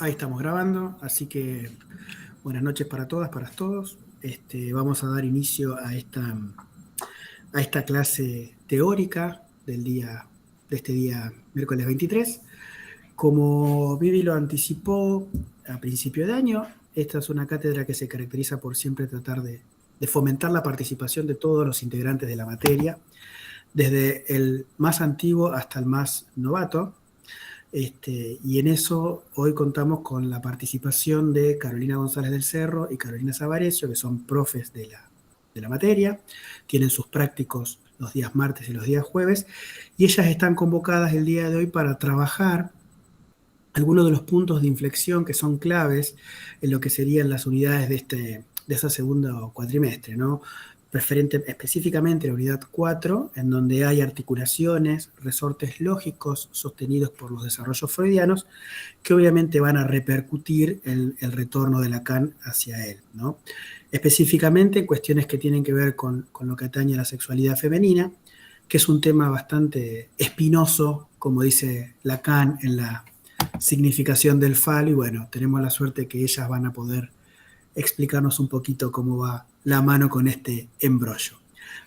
Ahí estamos grabando, así que buenas noches para todas, para todos. Vamos a dar inicio a esta clase teórica de este día miércoles 23. Como Vivi lo anticipó a principio de año, esta es una cátedra que se caracteriza por siempre tratar de fomentar la participación de todos los integrantes de la materia, desde el más antiguo hasta el más novato. Y en eso hoy contamos con la participación de Carolina González del Cerro y Carolina Savarecio, que son profes de la materia, tienen sus prácticos los días martes y los días jueves, y ellas están convocadas el día de hoy para trabajar algunos de los puntos de inflexión que son claves en lo que serían las unidades de ese segundo cuatrimestre, ¿no? Específicamente la unidad 4, en donde hay articulaciones, resortes lógicos sostenidos por los desarrollos freudianos, que obviamente van a repercutir el retorno de Lacan hacia él, ¿no? Específicamente cuestiones que tienen que ver con lo que atañe a la sexualidad femenina, que es un tema bastante espinoso, como dice Lacan en la significación del falo, y bueno, tenemos la suerte que ellas van a poder explicarnos un poquito cómo va la mano con este embrollo.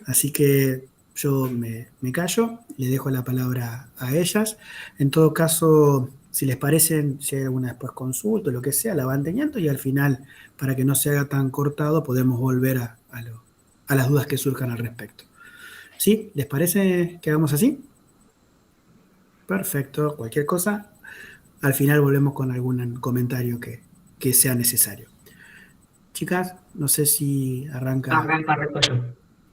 Así que yo me callo, le dejo la palabra a ellas. En todo caso, si les parecen, si hay alguna después consulta, lo que sea, la van teniendo y al final, para que no se haga tan cortado, podemos volver a las dudas que surjan al respecto. ¿Sí? ¿Les parece que hagamos así? Perfecto. Cualquier cosa, al final volvemos con algún comentario que sea necesario. Chicas, no sé si arranca. Arranco yo.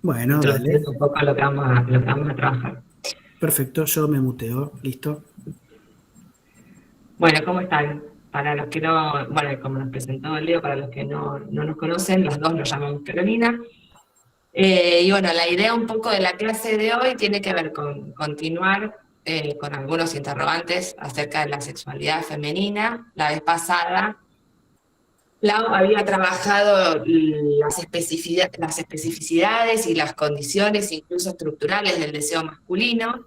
Bueno, dale. Introduciendo un poco lo que vamos a trabajar. Perfecto, yo me muteo. ¿Listo? Bueno, ¿cómo están? Para los que no, bueno, como nos presentó Leo, para los que no nos conocen, las dos nos llamamos Carolina. Y bueno, la idea un poco de la clase de hoy tiene que ver con continuar con algunos interrogantes acerca de la sexualidad femenina. La vez pasada, Lau había trabajado las especificidades y las condiciones, incluso estructurales, del deseo masculino.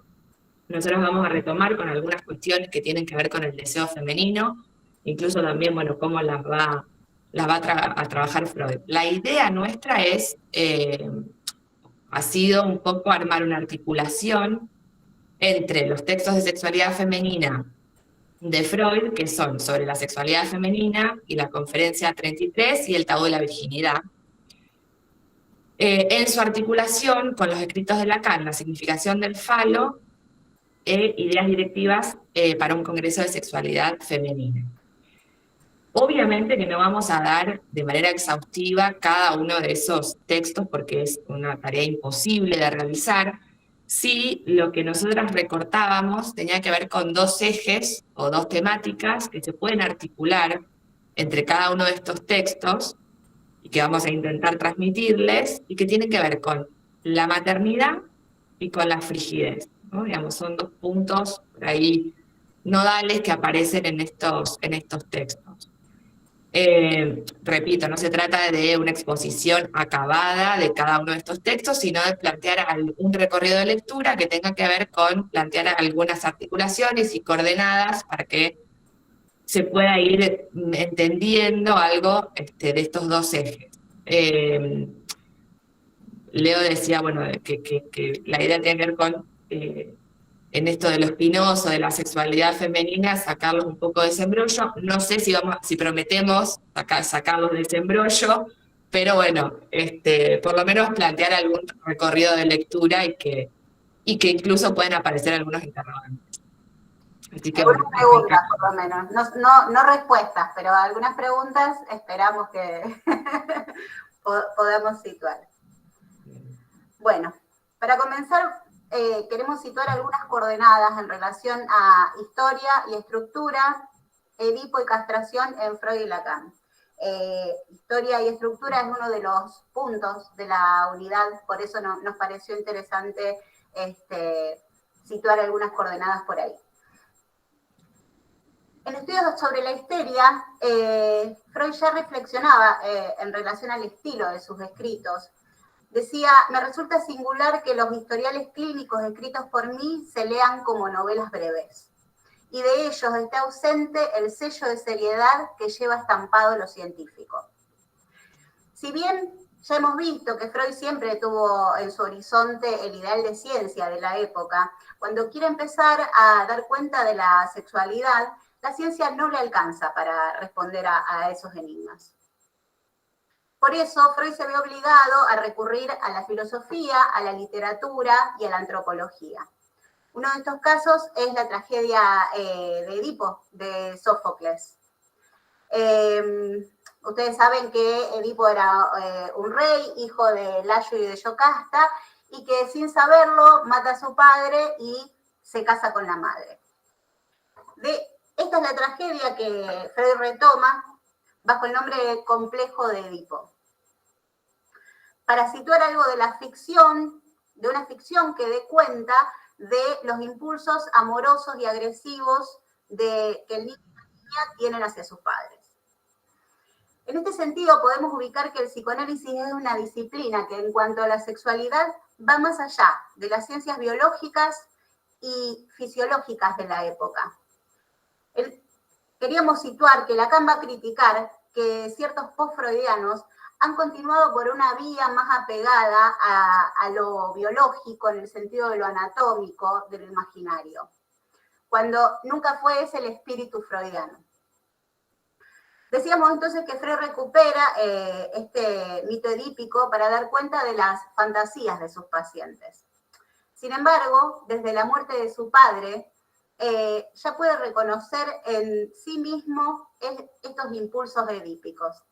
Nosotros vamos a retomar con algunas cuestiones que tienen que ver con el deseo femenino, incluso también, bueno, cómo las va a trabajar Freud. La idea nuestra ha sido un poco armar una articulación entre los textos de sexualidad femenina de Freud, que son sobre la sexualidad femenina y la conferencia 33 y el tabú de la virginidad, en su articulación con los escritos de Lacan, la significación del falo, ideas directivas para un congreso de sexualidad femenina. Obviamente que no vamos a dar de manera exhaustiva cada uno de esos textos porque es una tarea imposible de realizar. Sí, lo que nosotras recortábamos tenía que ver con dos ejes o dos temáticas que se pueden articular entre cada uno de estos textos y que vamos a intentar transmitirles y que tienen que ver con la maternidad y con la frigidez, ¿no? Digamos, son dos puntos por ahí nodales que aparecen en estos textos. Repito, no se trata de una exposición acabada de cada uno de estos textos, sino de plantear un recorrido de lectura que tenga que ver con plantear algunas articulaciones y coordenadas para que se pueda ir entendiendo algo de estos dos ejes. Leo decía, bueno, que la idea tiene que ver con, en esto de lo espinoso, de la sexualidad femenina, sacarlos un poco de ese embrollo. No sé si prometemos sacarlos de ese embrollo, pero bueno, por lo menos plantear algún recorrido de lectura y que incluso pueden aparecer algunos interrogantes. Así que algunas bueno, preguntas, por lo menos. No respuestas, pero algunas preguntas esperamos que podamos situar. Bueno, para comenzar, queremos situar algunas coordenadas en relación a historia y estructura, Edipo y castración en Freud y Lacan. Historia y estructura es uno de los puntos de la unidad, por eso nos pareció interesante situar algunas coordenadas por ahí. En estudios sobre la histeria, Freud ya reflexionaba en relación al estilo de sus escritos. Decía, me resulta singular que los historiales clínicos escritos por mí se lean como novelas breves. y de ellos está ausente el sello de seriedad que lleva estampado lo científico. Si bien ya hemos visto que Freud siempre tuvo en su horizonte el ideal de ciencia de la época, cuando quiere empezar a dar cuenta de la sexualidad, la ciencia no le alcanza para responder a esos enigmas. Por eso, Freud se ve obligado a recurrir a la filosofía, a la literatura y a la antropología. Uno de estos casos es la tragedia de Edipo, de Sófocles. Ustedes saben que Edipo era un rey, hijo de Layo y de Yocasta, y que sin saberlo mata a su padre y se casa con la madre. Esta es la tragedia que Freud retoma bajo el nombre de Complejo de Edipo. Para situar algo de la ficción, de una ficción que dé cuenta de los impulsos amorosos y agresivos que el niño y la niña tienen hacia sus padres. En este sentido, podemos ubicar que el psicoanálisis es una disciplina que en cuanto a la sexualidad va más allá de las ciencias biológicas y fisiológicas de la época. Queríamos situar que Lacan va a criticar que ciertos post-freudianos han continuado por una vía más apegada a lo biológico, en el sentido de lo anatómico, de lo imaginario, cuando nunca fue ese el espíritu freudiano. Decíamos entonces que Freud recupera este mito edípico para dar cuenta de las fantasías de sus pacientes. Sin embargo, desde la muerte de su padre, ya puede reconocer en sí mismo estos impulsos edípicos.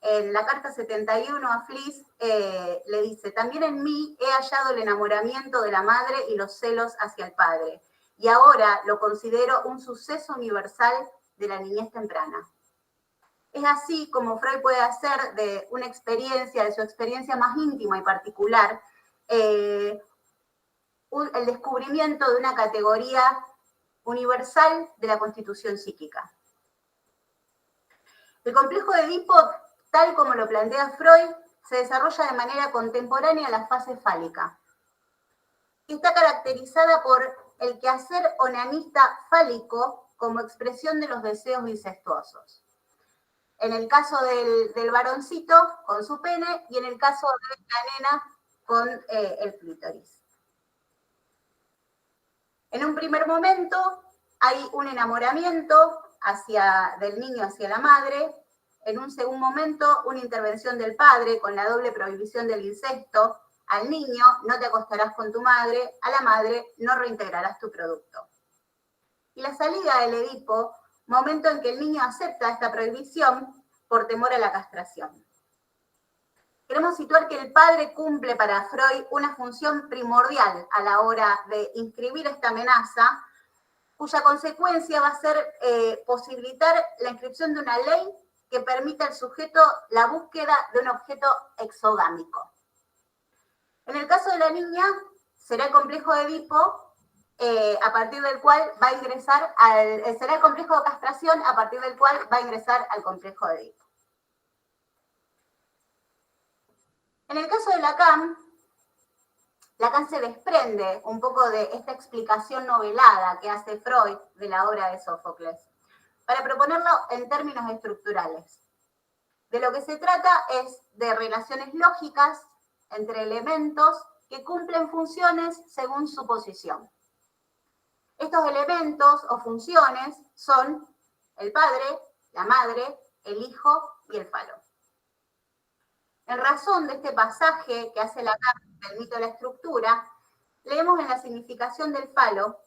En la carta 71 a Fliss le dice: también en mí he hallado el enamoramiento de la madre y los celos hacia el padre, y ahora lo considero un suceso universal de la niñez temprana. Es así como Freud puede hacer de una experiencia, de su experiencia más íntima y particular, el descubrimiento de una categoría universal de la constitución psíquica. El complejo de Edipo, tal como lo plantea Freud, se desarrolla de manera contemporánea a la fase fálica. Está caracterizada por el quehacer onanista fálico como expresión de los deseos incestuosos. En el caso del varoncito, con su pene, y en el caso de la nena, con el clítoris. En un primer momento hay un enamoramiento del niño hacia la madre. En un segundo momento, una intervención del padre con la doble prohibición del incesto. Al niño, no te acostarás con tu madre. A la madre, no reintegrarás tu producto. Y la salida del Edipo, momento en que el niño acepta esta prohibición por temor a la castración. Queremos situar que el padre cumple para Freud una función primordial a la hora de inscribir esta amenaza, cuya consecuencia va a ser posibilitar la inscripción de una ley que permita al sujeto la búsqueda de un objeto exogámico. En el caso de la niña, será el complejo de Edipo, a partir del cual va a ingresar será el complejo de castración, a partir del cual va a ingresar al complejo de Edipo. En el caso de Lacan, Lacan se desprende un poco de esta explicación novelada que hace Freud de la obra de Sófocles, para proponerlo en términos estructurales. De lo que se trata es de relaciones lógicas entre elementos que cumplen funciones según su posición. Estos elementos o funciones son el padre, la madre, el hijo y el falo. En razón de este pasaje que hace Lacan del mito de la estructura, leemos en la significación del falo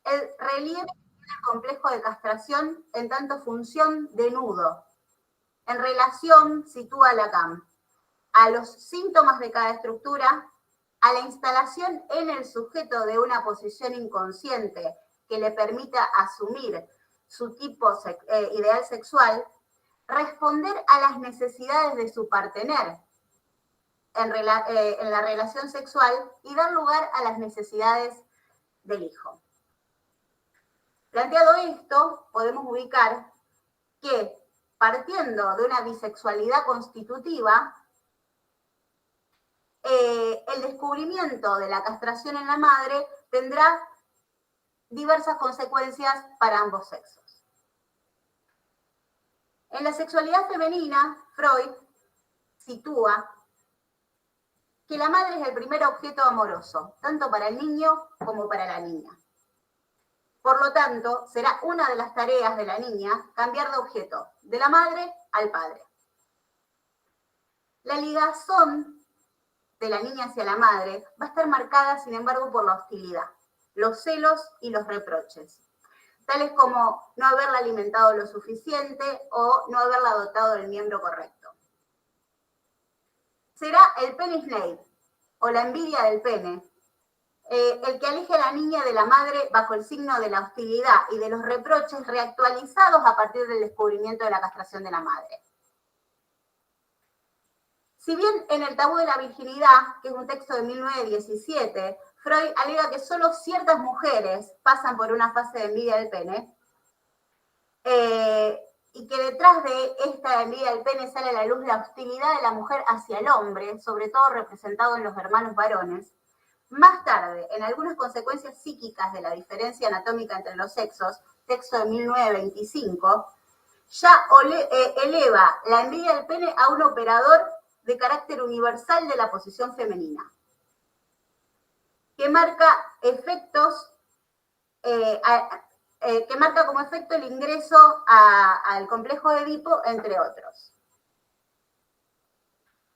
el relieve del complejo de castración en tanto función de nudo. En relación, sitúa Lacan a los síntomas de cada estructura, a la instalación en el sujeto de una posición inconsciente que le permita asumir su tipo ideal sexual, responder a las necesidades de su partener en la relación sexual y dar lugar a las necesidades del hijo. Planteado esto, podemos ubicar que, partiendo de una bisexualidad constitutiva, el descubrimiento de la castración en la madre tendrá diversas consecuencias para ambos sexos. En la sexualidad femenina, Freud sitúa que la madre es el primer objeto amoroso, tanto para el niño como para la niña. Por lo tanto, será una de las tareas de la niña cambiar de objeto, de la madre al padre. La ligazón de la niña hacia la madre va a estar marcada, sin embargo, por la hostilidad, los celos y los reproches, tales como no haberla alimentado lo suficiente o no haberla dotado del miembro correcto. Será el penisneid, o la envidia del pene, el que aleje a la niña de la madre bajo el signo de la hostilidad y de los reproches reactualizados a partir del descubrimiento de la castración de la madre. Si bien en El tabú de la virginidad, que es un texto de 1917, Freud alega que solo ciertas mujeres pasan por una fase de envidia del pene, y que detrás de esta envidia del pene sale a la luz la hostilidad de la mujer hacia el hombre, sobre todo representado en los hermanos varones. Más tarde, en algunas consecuencias psíquicas de la diferencia anatómica entre los sexos, texto de 1925, ya eleva la envidia del pene a un operador de carácter universal de la posición femenina, que marca como efecto el ingreso al complejo de Edipo, entre otros.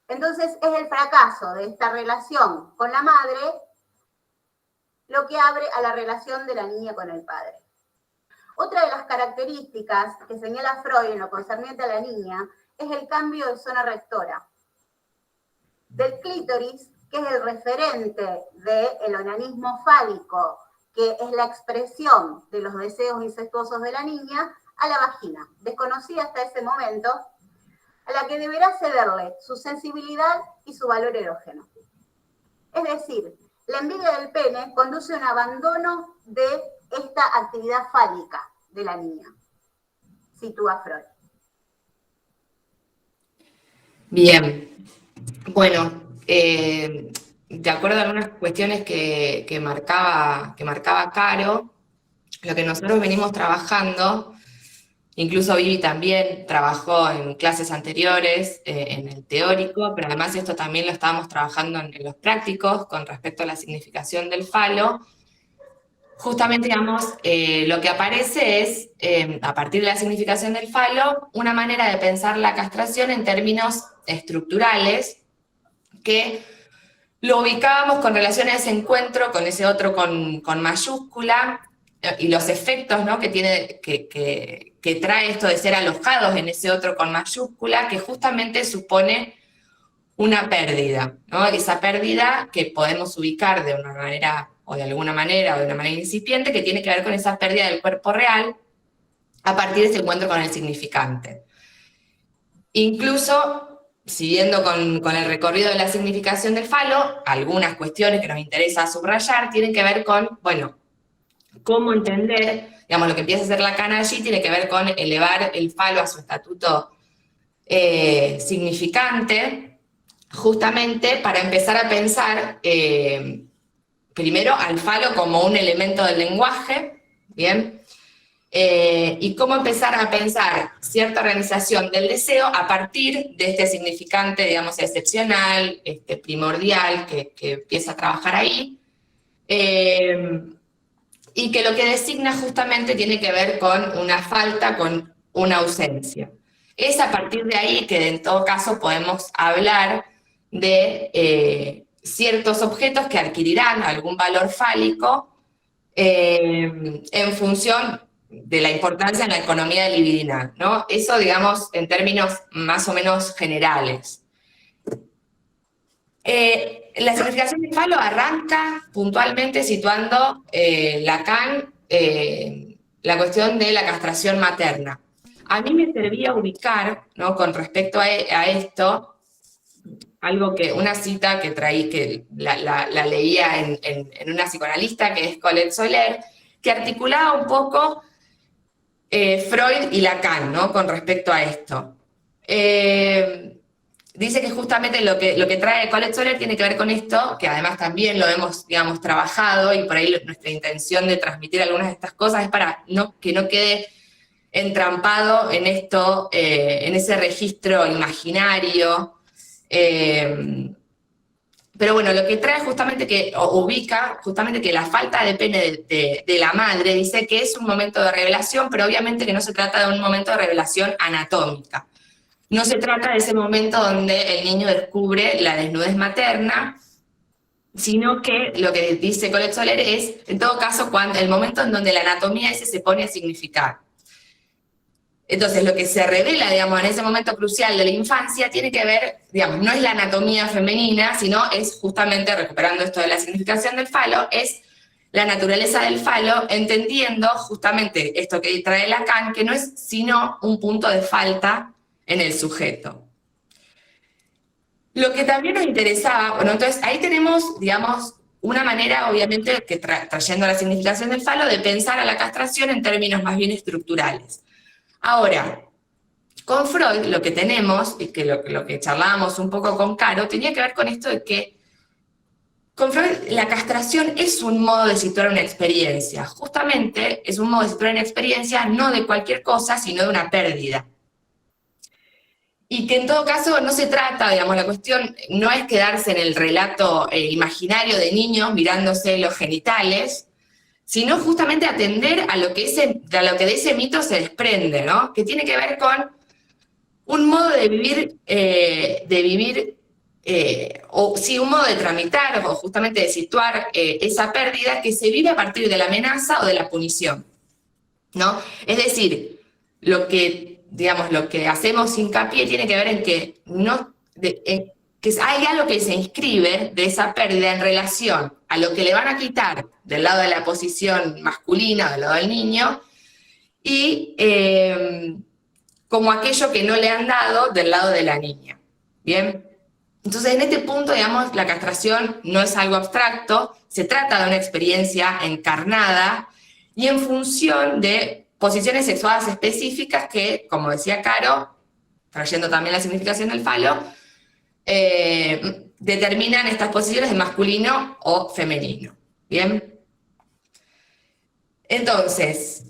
Entonces, es el fracaso de esta relación con la madre lo que abre a la relación de la niña con el padre. Otra de las características que señala Freud en lo concerniente a la niña es el cambio de zona rectora del clítoris, que es el referente del onanismo fálico, que es la expresión de los deseos incestuosos de la niña, a la vagina, desconocida hasta ese momento, a la que deberá cederle su sensibilidad y su valor erógeno. Es decir, la envidia del pene conduce a un abandono de esta actividad fálica de la niña, sitúa Freud. Bien, bueno, de acuerdo a algunas cuestiones que marcaba Caro, lo que nosotros venimos trabajando, incluso Vivi también trabajó en clases anteriores, en el teórico, pero además esto también lo estábamos trabajando en los prácticos con respecto a la significación del falo. Justamente, digamos, lo que aparece es, a partir de la significación del falo, una manera de pensar la castración en términos estructurales, que lo ubicábamos con relación a ese encuentro, con ese otro con mayúscula, y los efectos, ¿no?, que trae esto de ser alojados en ese otro con mayúscula, que justamente supone una pérdida, ¿no? Esa pérdida que podemos ubicar de una manera, o de alguna manera, o de una manera incipiente, que tiene que ver con esa pérdida del cuerpo real a partir de ese encuentro con el significante. Incluso, siguiendo con el recorrido de la significación del falo, algunas cuestiones que nos interesa subrayar tienen que ver con, bueno, cómo entender, digamos, lo que empieza a hacer Lacan allí tiene que ver con elevar el falo a su estatuto significante, justamente para empezar a pensar, primero, al falo como un elemento del lenguaje, ¿bien? Y cómo empezar a pensar cierta organización del deseo a partir de este significante, digamos, excepcional, primordial, que empieza a trabajar ahí, y que lo que designa justamente tiene que ver con una falta, con una ausencia. Es a partir de ahí que en todo caso podemos hablar de ciertos objetos que adquirirán algún valor fálico en función de la importancia en la economía libidinal, ¿no? Eso, digamos, en términos más o menos generales. La significación del falo arranca puntualmente situando Lacan la cuestión de la castración materna. A mí me servía ubicar, ¿no?, con respecto a esto, algo una cita que traí, que la leía en una psicoanalista, que es Colette Soler, que articulaba un poco Freud y Lacan, ¿no?, con respecto a esto. dice que justamente lo que trae Colette Soler tiene que ver con esto, que además también lo hemos, digamos, trabajado, y por ahí nuestra intención de transmitir algunas de estas cosas es para que no quede entrampado en esto, en ese registro imaginario. Pero bueno, lo que trae justamente ubica justamente que la falta de pene de la madre dice que es un momento de revelación, pero obviamente que no se trata de un momento de revelación anatómica. No se trata de ese momento donde el niño descubre la desnudez materna, sino que lo que dice Colette Soler es, en todo caso, el momento en donde la anatomía ese se pone a significar. Entonces, lo que se revela, digamos, en ese momento crucial de la infancia tiene que ver, digamos, no es la anatomía femenina, sino es justamente, recuperando esto de la significación del falo, es la naturaleza del falo, entendiendo justamente esto que trae Lacan, que no es sino un punto de falta en el sujeto. Lo que también nos interesaba, bueno, entonces ahí tenemos, digamos, una manera, obviamente, que trayendo la significación del falo, de pensar a la castración en términos más bien estructurales. Ahora, con Freud lo que tenemos, y que lo que charlábamos un poco con Caro, tenía que ver con esto de que con Freud la castración es un modo de situar una experiencia. Justamente es un modo de situar una experiencia no de cualquier cosa, sino de una pérdida. Y que en todo caso no se trata, digamos, la cuestión no es quedarse en el relato imaginario de niños mirándose los genitales, sino justamente atender a lo que de ese mito se desprende, ¿no? Que tiene que ver con un modo de vivir, un modo de tramitar o justamente de situar esa pérdida que se vive a partir de la amenaza o de la punición, ¿no? Es decir, lo que hacemos hincapié tiene que ver en que que hay algo que se inscribe de esa pérdida en relación a lo que le van a quitar del lado de la posición masculina, del lado del niño, y como aquello que no le han dado del lado de la niña. ¿Bien? Entonces, en este punto, digamos, la castración no es algo abstracto, se trata de una experiencia encarnada y en función de posiciones sexuales específicas que, como decía Caro, trayendo también la significación del falo, determinan estas posiciones de masculino o femenino. ¿Bien? Entonces,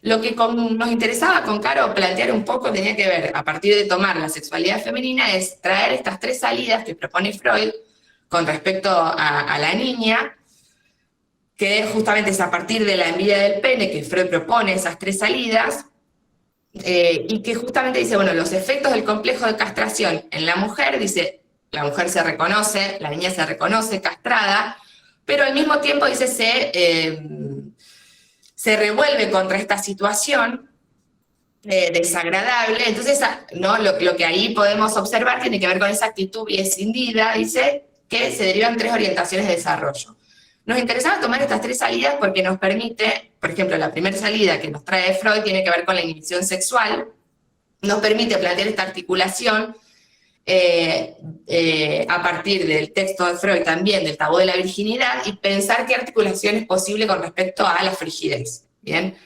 lo que nos interesaba con Caro plantear un poco tenía que ver, a partir de tomar la sexualidad femenina, es traer estas tres salidas que propone Freud con respecto a la niña, que justamente es a partir de la envidia del pene que Freud propone esas tres salidas, y que justamente dice, bueno, los efectos del complejo de castración en la mujer, dice, la mujer se reconoce, la niña se reconoce castrada, pero al mismo tiempo, dice, se revuelve contra esta situación desagradable. Entonces, ¿no? Lo que ahí podemos observar tiene que ver con esa actitud escindida, dice, que se derivan tres orientaciones de desarrollo. Nos interesaba tomar estas tres salidas porque nos permite, por ejemplo, la primera salida que nos trae Freud tiene que ver con la inhibición sexual, nos permite plantear esta articulación a partir del texto de Freud también, del tabú de la virginidad, y pensar qué articulación es posible con respecto a la frigidez. ¿Bien?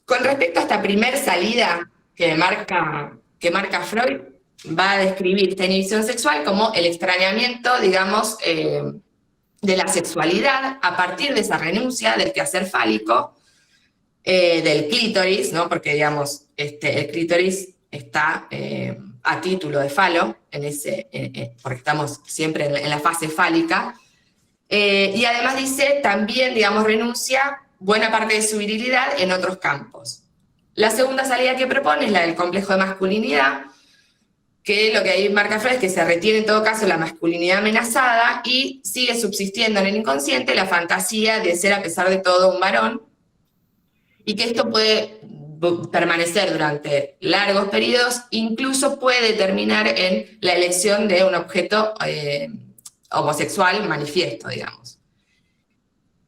Con respecto a esta primera salida que marca Freud, va a describir esta inhibición sexual como el extrañamiento, digamos, de la sexualidad a partir de esa renuncia del quehacer fálico, del clítoris, ¿no? Porque, digamos, el clítoris está a título de falo, porque estamos siempre en la fase fálica, y además dice, también, digamos, renuncia buena parte de su virilidad en otros campos. La segunda salida que propone es la del complejo de masculinidad, que lo que ahí marca Freud es que se retiene en todo caso la masculinidad amenazada y sigue subsistiendo en el inconsciente la fantasía de ser a pesar de todo un varón, y que esto puede permanecer durante largos periodos, incluso puede terminar en la elección de un objeto homosexual manifiesto, digamos.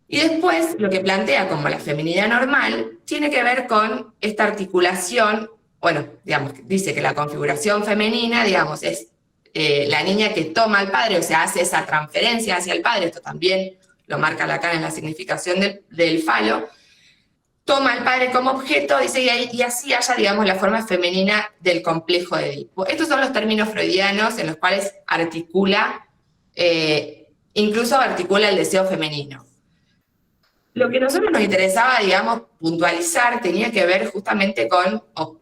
Y después, lo que plantea como la feminidad normal, tiene que ver con esta articulación, bueno, digamos, dice que la configuración femenina, digamos, es la niña que toma al padre, o sea, hace esa transferencia hacia el padre, esto también lo marca Lacan en la significación del falo, toma al padre como objeto, dice, y así haya, digamos, la forma femenina del complejo de Edipo. Estos son los términos freudianos en los cuales incluso articula el deseo femenino. Lo que a nosotros nos interesaba, digamos, puntualizar, tenía que ver justamente con, o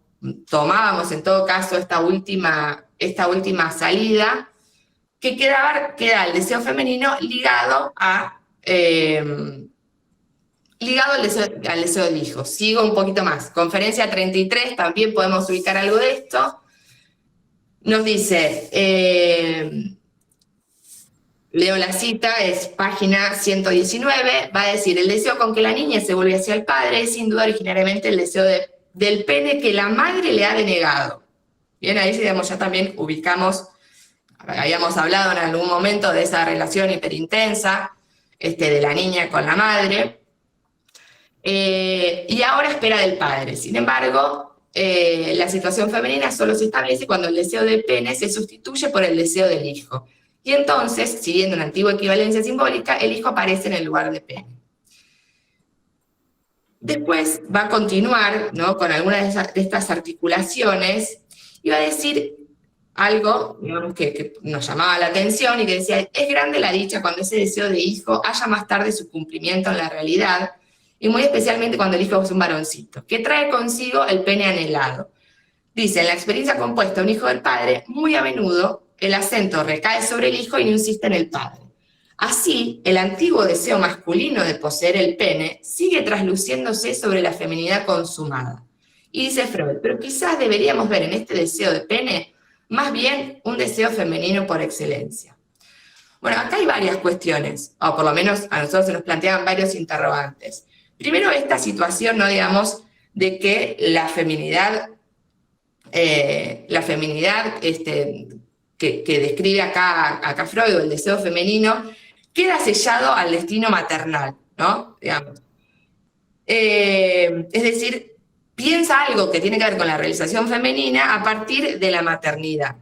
tomábamos en todo caso esta última salida, que queda el deseo femenino ligado al deseo del hijo. Sigo un poquito más. Conferencia 33, también podemos ubicar algo de esto. Nos dice, leo la cita, es página 119, va a decir, el deseo con que la niña se vuelve hacia el padre es sin duda originariamente el deseo del pene que la madre le ha denegado. Bien, ahí digamos, ya también ubicamos, habíamos hablado en algún momento de esa relación hiperintensa de la niña con la madre, y ahora espera del padre. Sin embargo, la situación femenina solo se establece cuando el deseo del pene se sustituye por el deseo del hijo. Y entonces, siguiendo una antigua equivalencia simbólica, el hijo aparece en el lugar de pene. Después va a continuar, ¿no?, con algunas de estas articulaciones y va a decir algo, digamos, que nos llamaba la atención y que decía, es grande la dicha cuando ese deseo de hijo haya más tarde su cumplimiento en la realidad, y muy especialmente cuando el hijo es un varoncito, que trae consigo el pene anhelado. Dice, en la experiencia compuesta un hijo del padre, muy a menudo el acento recae sobre el hijo y no insiste en el padre. Así, el antiguo deseo masculino de poseer el pene sigue trasluciéndose sobre la feminidad consumada. Y dice Freud, pero quizás deberíamos ver en este deseo de pene más bien un deseo femenino por excelencia. Bueno, acá hay varias cuestiones, o por lo menos a nosotros se nos planteaban varios interrogantes. Primero, esta situación, ¿no?, digamos, de que la feminidad que describe acá Freud, o el deseo femenino, queda sellado al destino maternal, ¿no? Digamos. Es decir, piensa algo que tiene que ver con la realización femenina a partir de la maternidad.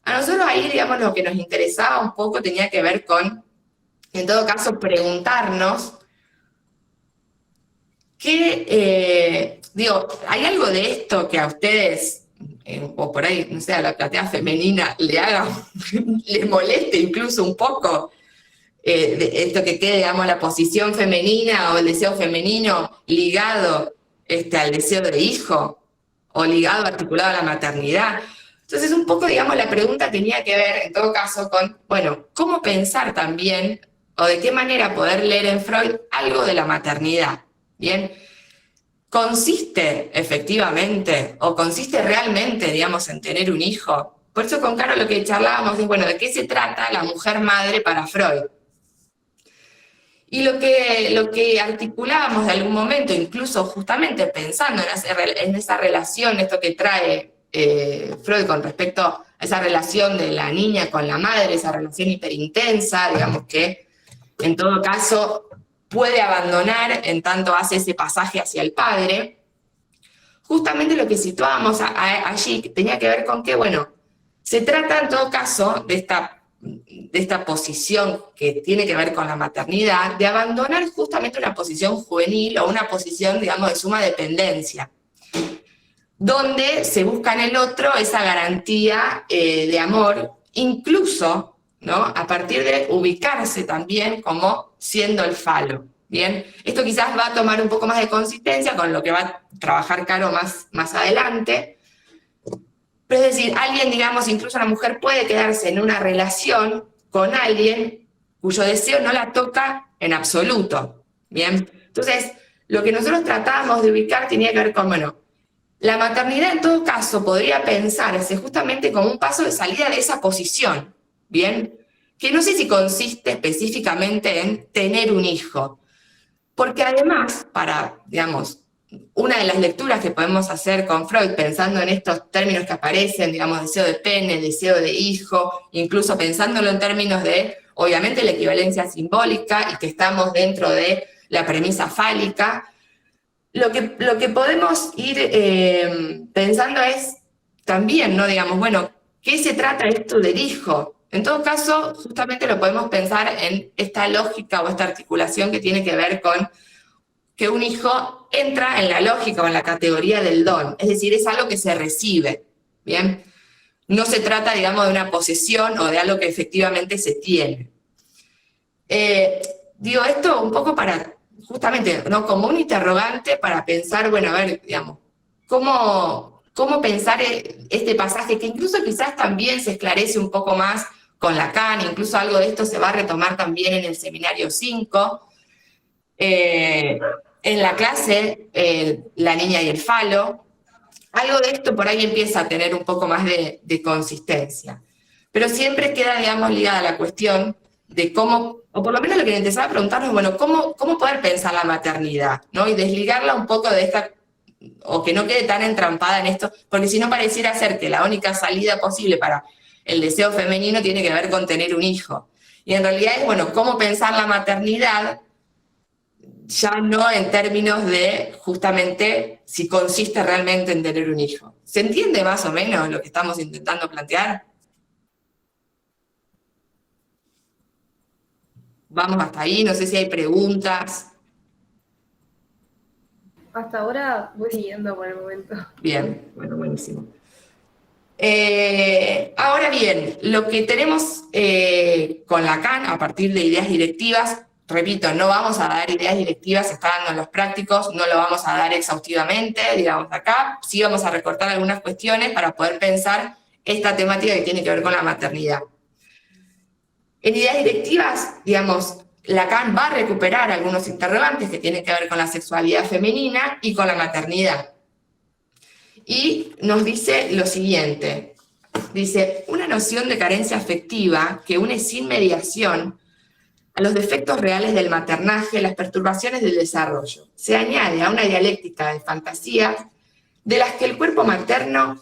A nosotros ahí, digamos, lo que nos interesaba un poco tenía que ver con, en todo caso, preguntarnos ¿hay algo de esto que a ustedes, o por ahí, no sé, a la platea femenina le moleste incluso un poco? De esto que quede, digamos, la posición femenina o el deseo femenino ligado al deseo de hijo, o ligado, articulado a la maternidad. Entonces, un poco, digamos, la pregunta tenía que ver, en todo caso, con, bueno, cómo pensar también, o de qué manera poder leer en Freud algo de la maternidad, ¿bien? ¿Consiste efectivamente, o consiste realmente, digamos, en tener un hijo? Por eso con Caro lo que charlábamos es, bueno, ¿de qué se trata la mujer madre para Freud? Y lo que articulábamos de algún momento, incluso justamente pensando en esa relación, esto que trae Freud con respecto a esa relación de la niña con la madre, esa relación hiperintensa, digamos, que en todo caso puede abandonar en tanto hace ese pasaje hacia el padre. Justamente lo que situábamos allí tenía que ver con que, bueno, se trata en todo caso de esta posición que tiene que ver con la maternidad, de abandonar justamente una posición juvenil o una posición, digamos, de suma dependencia, donde se busca en el otro esa garantía de amor, incluso, ¿no?, a partir de ubicarse también como siendo el falo. Bien, esto quizás va a tomar un poco más de consistencia con lo que va a trabajar Caro más adelante. Pero es decir, alguien, digamos, incluso una mujer puede quedarse en una relación con alguien cuyo deseo no la toca en absoluto. Bien, entonces, lo que nosotros tratábamos de ubicar tenía que ver con, bueno, la maternidad en todo caso podría pensarse justamente como un paso de salida de esa posición, ¿bien? Que no sé si consiste específicamente en tener un hijo, porque además, digamos, una de las lecturas que podemos hacer con Freud, pensando en estos términos que aparecen, digamos, deseo de pene, deseo de hijo, incluso pensándolo en términos de, obviamente, la equivalencia simbólica y que estamos dentro de la premisa fálica, lo que podemos ir pensando es también, ¿no?, digamos, bueno, ¿qué se trata esto del hijo? En todo caso, justamente lo podemos pensar en esta lógica o esta articulación que tiene que ver con que un hijo entra en la lógica o en la categoría del don, es decir, es algo que se recibe, ¿bien? No se trata, digamos, de una posesión o de algo que efectivamente se tiene. Digo esto un poco para, justamente, ¿no?, como un interrogante para pensar, bueno, a ver, digamos, ¿cómo pensar este pasaje, que incluso quizás también se esclarece un poco más con Lacan, incluso algo de esto se va a retomar también en el seminario 5, en la clase La niña y el falo. Algo de esto por ahí empieza a tener un poco más de consistencia. Pero siempre queda, digamos, ligada a la cuestión de cómo, o por lo menos lo que interesaba preguntarnos, bueno, ¿cómo poder pensar la maternidad, ¿no? Y desligarla un poco de esta, o que no quede tan entrampada en esto, porque si no pareciera ser que la única salida posible para el deseo femenino tiene que ver con tener un hijo. Y en realidad es, bueno, cómo pensar la maternidad, ya no en términos de, justamente, si consiste realmente en tener un hijo. ¿Se entiende más o menos lo que estamos intentando plantear? Vamos hasta ahí, no sé si hay preguntas. Hasta ahora voy siguiendo por el momento. Bien, bueno, buenísimo. Ahora bien, lo que tenemos con Lacan, a partir de ideas directivas, repito, no vamos a dar ideas directivas, está dando en los prácticos, no lo vamos a dar exhaustivamente, digamos, acá. Sí vamos a recortar algunas cuestiones para poder pensar esta temática que tiene que ver con la maternidad. En ideas directivas, digamos, Lacan va a recuperar algunos interrogantes que tienen que ver con la sexualidad femenina y con la maternidad. Y nos dice lo siguiente, dice, una noción de carencia afectiva que une sin mediación a los defectos reales del maternaje, las perturbaciones del desarrollo. Se añade a una dialéctica de fantasías de las que el cuerpo materno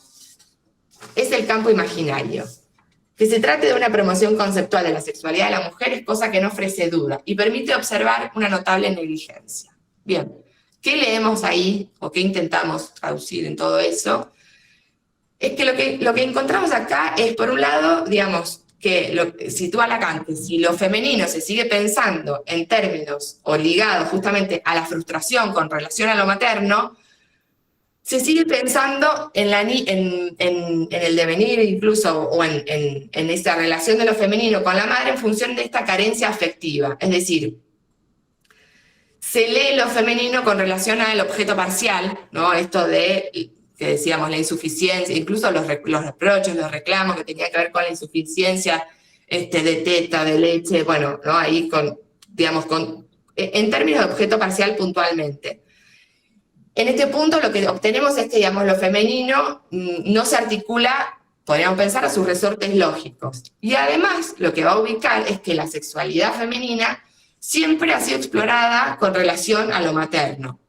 es el campo imaginario. Que se trate de una promoción conceptual de la sexualidad de la mujer es cosa que no ofrece duda y permite observar una notable negligencia. Bien, ¿qué leemos ahí o qué intentamos traducir en todo eso? Es que lo que encontramos acá es, por un lado, digamos, que sitúa Lacan, que si lo femenino se sigue pensando en términos o ligado justamente a la frustración con relación a lo materno, se sigue pensando en el devenir incluso, o en esa relación de lo femenino con la madre en función de esta carencia afectiva. Es decir, se lee lo femenino con relación al objeto parcial, ¿no? Esto de, que decíamos, la insuficiencia, incluso los reproches, los reclamos que tenían que ver con la insuficiencia de teta, de leche, bueno, ¿no? Ahí digamos, en términos de objeto parcial puntualmente. En este punto lo que obtenemos es que, digamos, lo femenino no se articula, podríamos pensar, a sus resortes lógicos. Y además lo que va a ubicar es que la sexualidad femenina siempre ha sido explorada con relación a lo materno.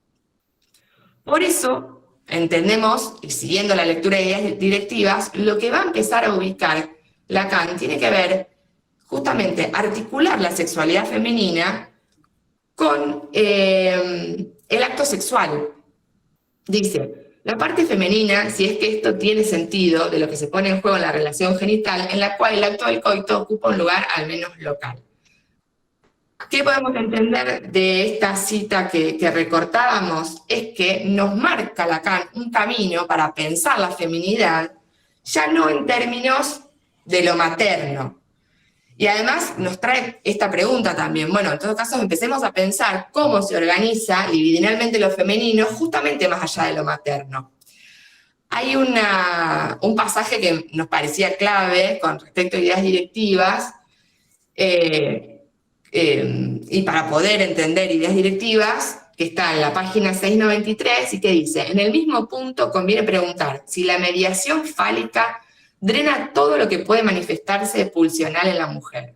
Por eso entendemos, y siguiendo la lectura de ideas directivas, lo que va a empezar a ubicar Lacan tiene que ver justamente articular la sexualidad femenina con el acto sexual. Dice, la parte femenina, si es que esto tiene sentido de lo que se pone en juego en la relación genital, en la cual el acto del coito ocupa un lugar al menos local. ¿Qué podemos entender de esta cita que recortábamos? Es que nos marca Lacan un camino para pensar la feminidad, ya no en términos de lo materno. Y además nos trae esta pregunta también. Bueno, en todo caso empecemos a pensar cómo se organiza libidinalmente lo femenino justamente más allá de lo materno. Hay un pasaje que nos parecía clave con respecto a ideas directivas, y para poder entender ideas directivas, que está en la página 693 y que dice, en el mismo punto conviene preguntar si la mediación fálica drena todo lo que puede manifestarse pulsional en la mujer,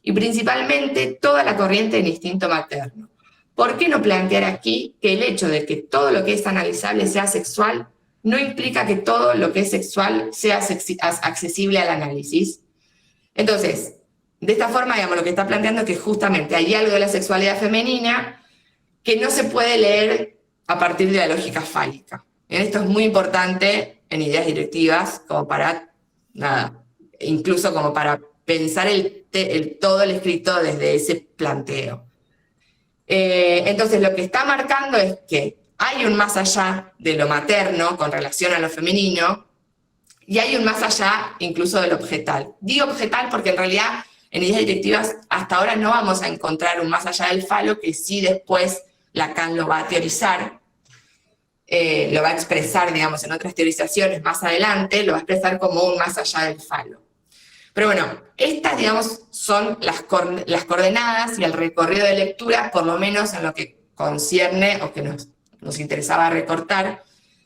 y principalmente toda la corriente del instinto materno. ¿Por qué no plantear aquí que el hecho de que todo lo que es analizable sea sexual no implica que todo lo que es sexual sea accesible al análisis? Entonces, de esta forma, digamos, lo que está planteando es que justamente hay algo de la sexualidad femenina que no se puede leer a partir de la lógica fálica. Esto es muy importante en ideas directivas, como para, incluso como para pensar todo el escrito desde ese planteo. Entonces, lo que está marcando es que hay un más allá de lo materno con relación a lo femenino, y hay un más allá incluso del objetal. Digo objetal porque en realidad en ideas directivas hasta ahora no vamos a encontrar un más allá del falo, que sí después Lacan lo va a teorizar, lo va a expresar, digamos, en otras teorizaciones más adelante, lo va a expresar como un más allá del falo. Pero bueno, estas, digamos, son las coordenadas y el recorrido de lectura, por lo menos en lo que concierne, o que nos interesaba recortar,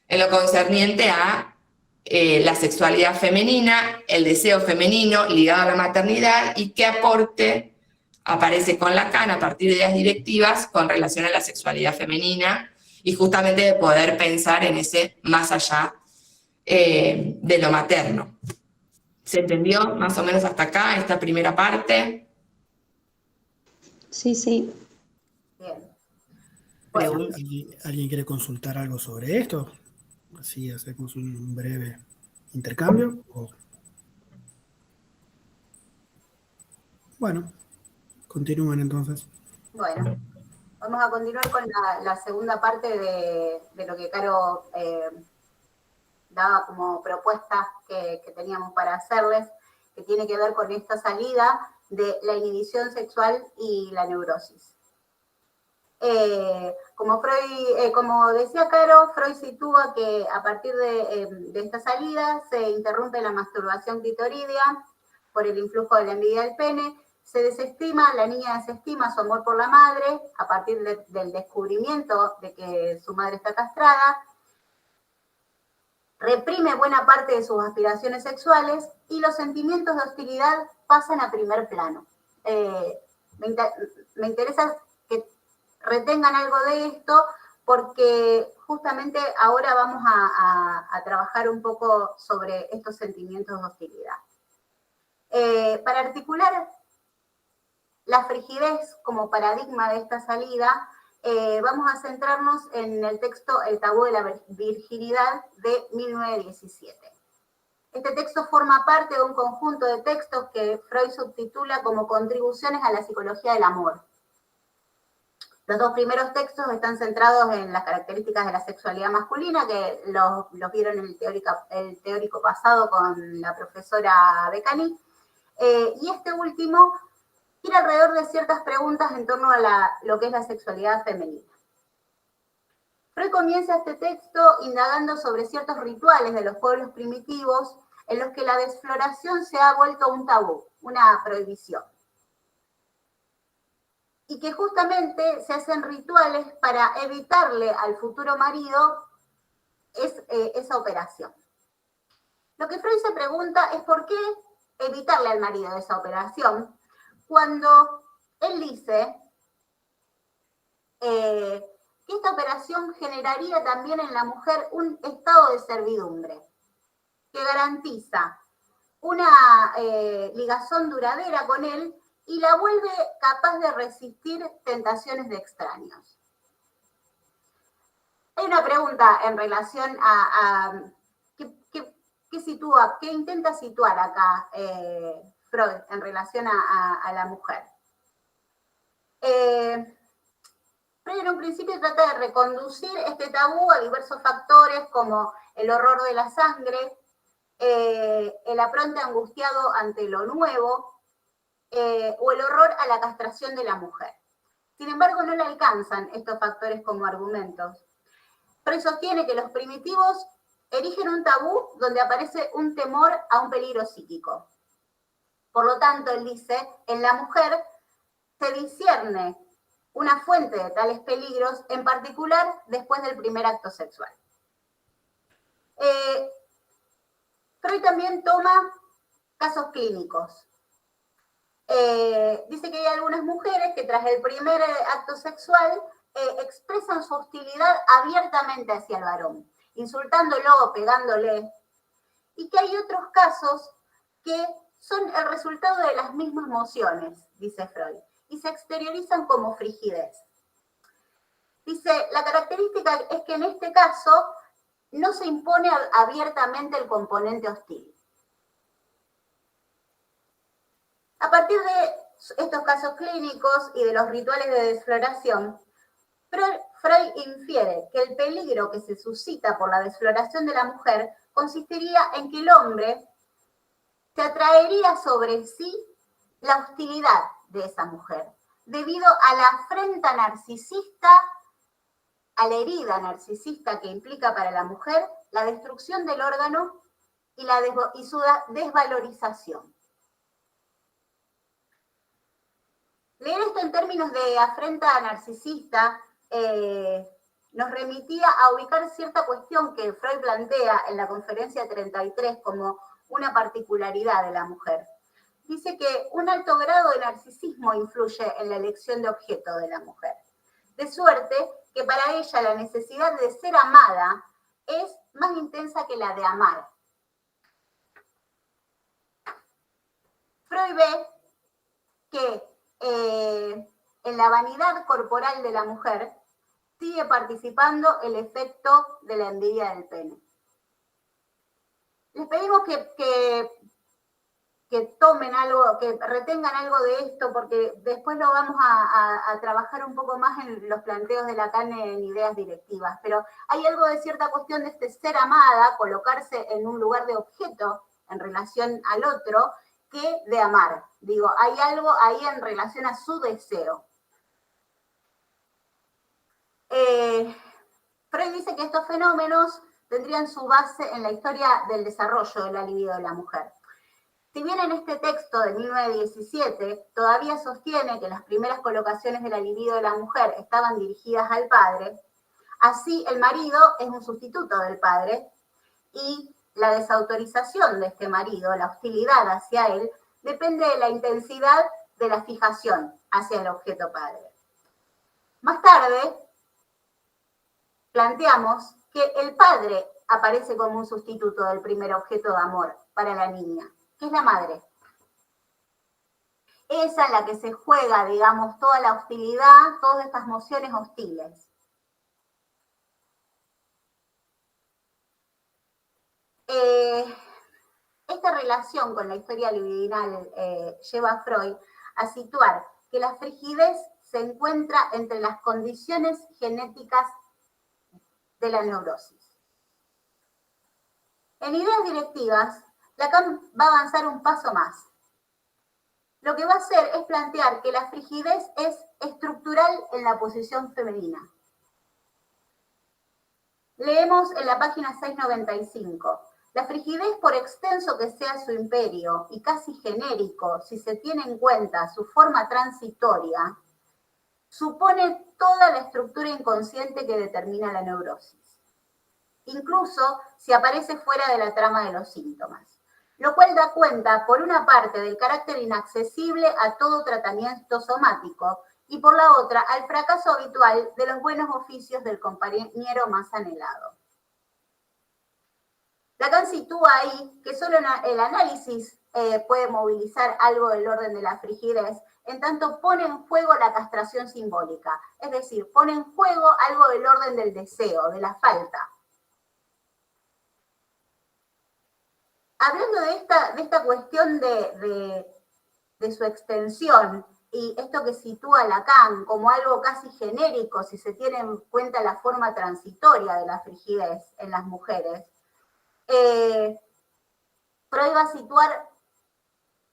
en lo concerniente a la sexualidad femenina, el deseo femenino ligado a la maternidad, y qué aporte aparece con Lacan a partir de ideas directivas con relación a la sexualidad femenina, y justamente de poder pensar en ese más allá de lo materno. ¿Se entendió más o menos hasta acá, esta primera parte? Sí, sí. Bien. Bueno, ¿Alguien quiere consultar algo sobre esto? Así hacemos un breve intercambio. Bueno, continúen entonces. bueno, vamos a continuar con la segunda parte de lo que Caro daba como propuesta que teníamos para hacerles, que tiene que ver con esta salida de la inhibición sexual y la neurosis. Como decía Caro, Freud sitúa que a partir de esta salida se interrumpe la masturbación clitoridia por el influjo de la envidia del pene, se desestima, la niña desestima su amor por la madre a partir del descubrimiento de que su madre está castrada, reprime buena parte de sus aspiraciones sexuales y los sentimientos de hostilidad pasan a primer plano. Me interesa que retengan algo de esto porque justamente ahora vamos a trabajar un poco sobre estos sentimientos de hostilidad. Para articular la frigidez como paradigma de esta salida, vamos a centrarnos en el texto El tabú de la virginidad de 1917. Este texto forma parte de un conjunto de textos que Freud subtitula como Contribuciones a la psicología del amor. Los dos primeros textos están centrados en las características de la sexualidad masculina, que los vieron en el teórico pasado con la profesora Beccani, y este último gira alrededor de ciertas preguntas en torno a lo que es la sexualidad femenina. Freud comienza este texto indagando sobre ciertos rituales de los pueblos primitivos en los que la desfloración se ha vuelto un tabú, una prohibición. Y que justamente se hacen rituales para evitarle al futuro marido esa operación. Lo que Freud se pregunta es por qué evitarle al marido esa operación, cuando él dice que esta operación generaría también en la mujer un estado de servidumbre que garantiza una ligazón duradera con él y la vuelve capaz de resistir tentaciones de extraños. Hay una pregunta en relación a ¿qué intenta situar acá Freud en relación a la mujer? Freud en un principio trata de reconducir este tabú a diversos factores como el horror de la sangre, el apronte angustiado ante lo nuevo, o el horror a la castración de la mujer. Sin embargo, no le alcanzan estos factores como argumentos. Freud sostiene que los primitivos erigen un tabú donde aparece un temor a un peligro psíquico. Por lo tanto, él dice, en la mujer se discierne una fuente de tales peligros, en particular después del primer acto sexual. Freud también toma casos clínicos. Dice que hay algunas mujeres que tras el primer acto sexual expresan su hostilidad abiertamente hacia el varón, insultándolo o pegándole, y que hay otros casos que son el resultado de las mismas emociones, dice Freud, y se exteriorizan como frigidez. Dice, la característica es que en este caso no se impone abiertamente el componente hostil. A partir estos casos clínicos y de los rituales de desfloración, Freud infiere que el peligro que se suscita por la desfloración de la mujer consistiría en que el hombre se atraería sobre sí la hostilidad de esa mujer, debido a la afrenta narcisista, a la herida narcisista que implica para la mujer la destrucción del órgano y su desvalorización. Leer esto en términos de afrenta narcisista nos remitía a ubicar cierta cuestión que Freud plantea en la conferencia 33 como una particularidad de la mujer. Dice que un alto grado de narcisismo influye en la elección de objeto de la mujer. De suerte que para ella la necesidad de ser amada es más intensa que la de amar. Freud ve que en la vanidad corporal de la mujer sigue participando el efecto de la envidia del pene. Les pedimos que tomen algo, que retengan algo de esto, porque después lo vamos a trabajar un poco más en los planteos de Lacan en ideas directivas, pero hay algo de cierta cuestión de este ser amada, colocarse en un lugar de objeto en relación al otro, que de amar. Digo, hay algo ahí en relación a su deseo. Freud dice que estos fenómenos tendrían su base en la historia del desarrollo de la libido de la mujer. Si bien en este texto de 1917 todavía sostiene que las primeras colocaciones de la libido de la mujer estaban dirigidas al padre, así el marido es un sustituto del padre y la desautorización de este marido, la hostilidad hacia él, depende de la intensidad de la fijación hacia el objeto padre. Más tarde, planteamos que el padre aparece como un sustituto del primer objeto de amor para la niña, que es la madre. Esa en la que se juega, digamos, toda la hostilidad, todas estas emociones hostiles. Esta relación con la historia libidinal lleva a Freud a situar que la frigidez se encuentra entre las condiciones genéticas de la neurosis. En ideas directivas, Lacan va a avanzar un paso más. Lo que va a hacer es plantear que la frigidez es estructural en la posición femenina. Leemos en la página 695. La frigidez, por extenso que sea su imperio y casi genérico, si se tiene en cuenta su forma transitoria, supone toda la estructura inconsciente que determina la neurosis, incluso si aparece fuera de la trama de los síntomas, lo cual da cuenta, por una parte, del carácter inaccesible a todo tratamiento somático y por la otra, al fracaso habitual de los buenos oficios del compañero más anhelado. Lacan sitúa ahí que solo el análisis puede movilizar algo del orden de la frigidez, en tanto pone en juego la castración simbólica, es decir, pone en juego algo del orden del deseo, de la falta. Hablando de esta cuestión de su extensión y esto que sitúa Lacan como algo casi genérico, si se tiene en cuenta la forma transitoria de la frigidez en las mujeres, Freud va a situar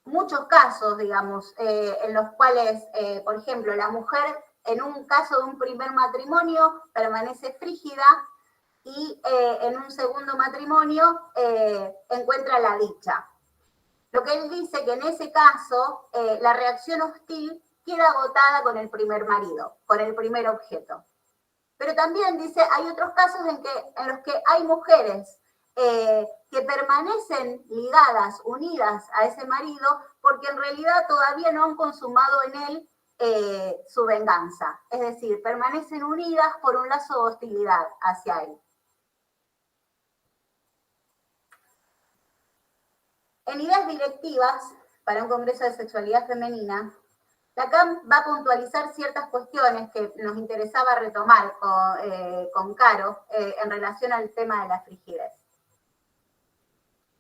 muchos casos, digamos, en los cuales, por ejemplo, la mujer en un caso de un primer matrimonio permanece frígida y en un segundo matrimonio encuentra la dicha. Lo que él dice que en ese caso la reacción hostil queda agotada con el primer marido, con el primer objeto. Pero también dice, hay otros casos en los que hay mujeres que permanecen ligadas, unidas a ese marido, porque en realidad todavía no han consumado en él su venganza. Es decir, permanecen unidas por un lazo de hostilidad hacia él. En ideas directivas para un congreso de sexualidad femenina, Lacan va a puntualizar ciertas cuestiones que nos interesaba retomar con Caro en relación al tema de la frigidez.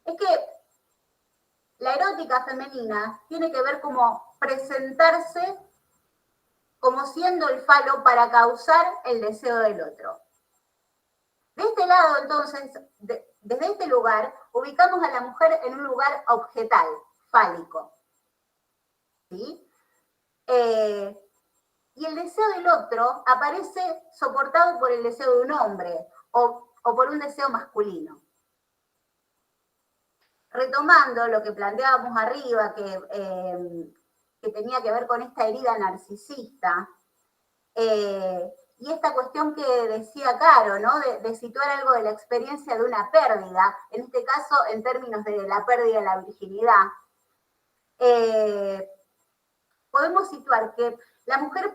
Es que la erótica femenina tiene que ver como presentarse como siendo el falo para causar el deseo del otro. De este lado, entonces, desde este lugar, ubicamos a la mujer en un lugar objetal, fálico. ¿Sí? Y el deseo del otro aparece soportado por el deseo de un hombre o por un deseo masculino. Retomando lo que planteábamos arriba, que tenía que ver con esta herida narcisista, y esta cuestión que decía Caro, ¿no? De situar algo de la experiencia de una pérdida, en este caso en términos de la pérdida de la virginidad, podemos situar que la mujer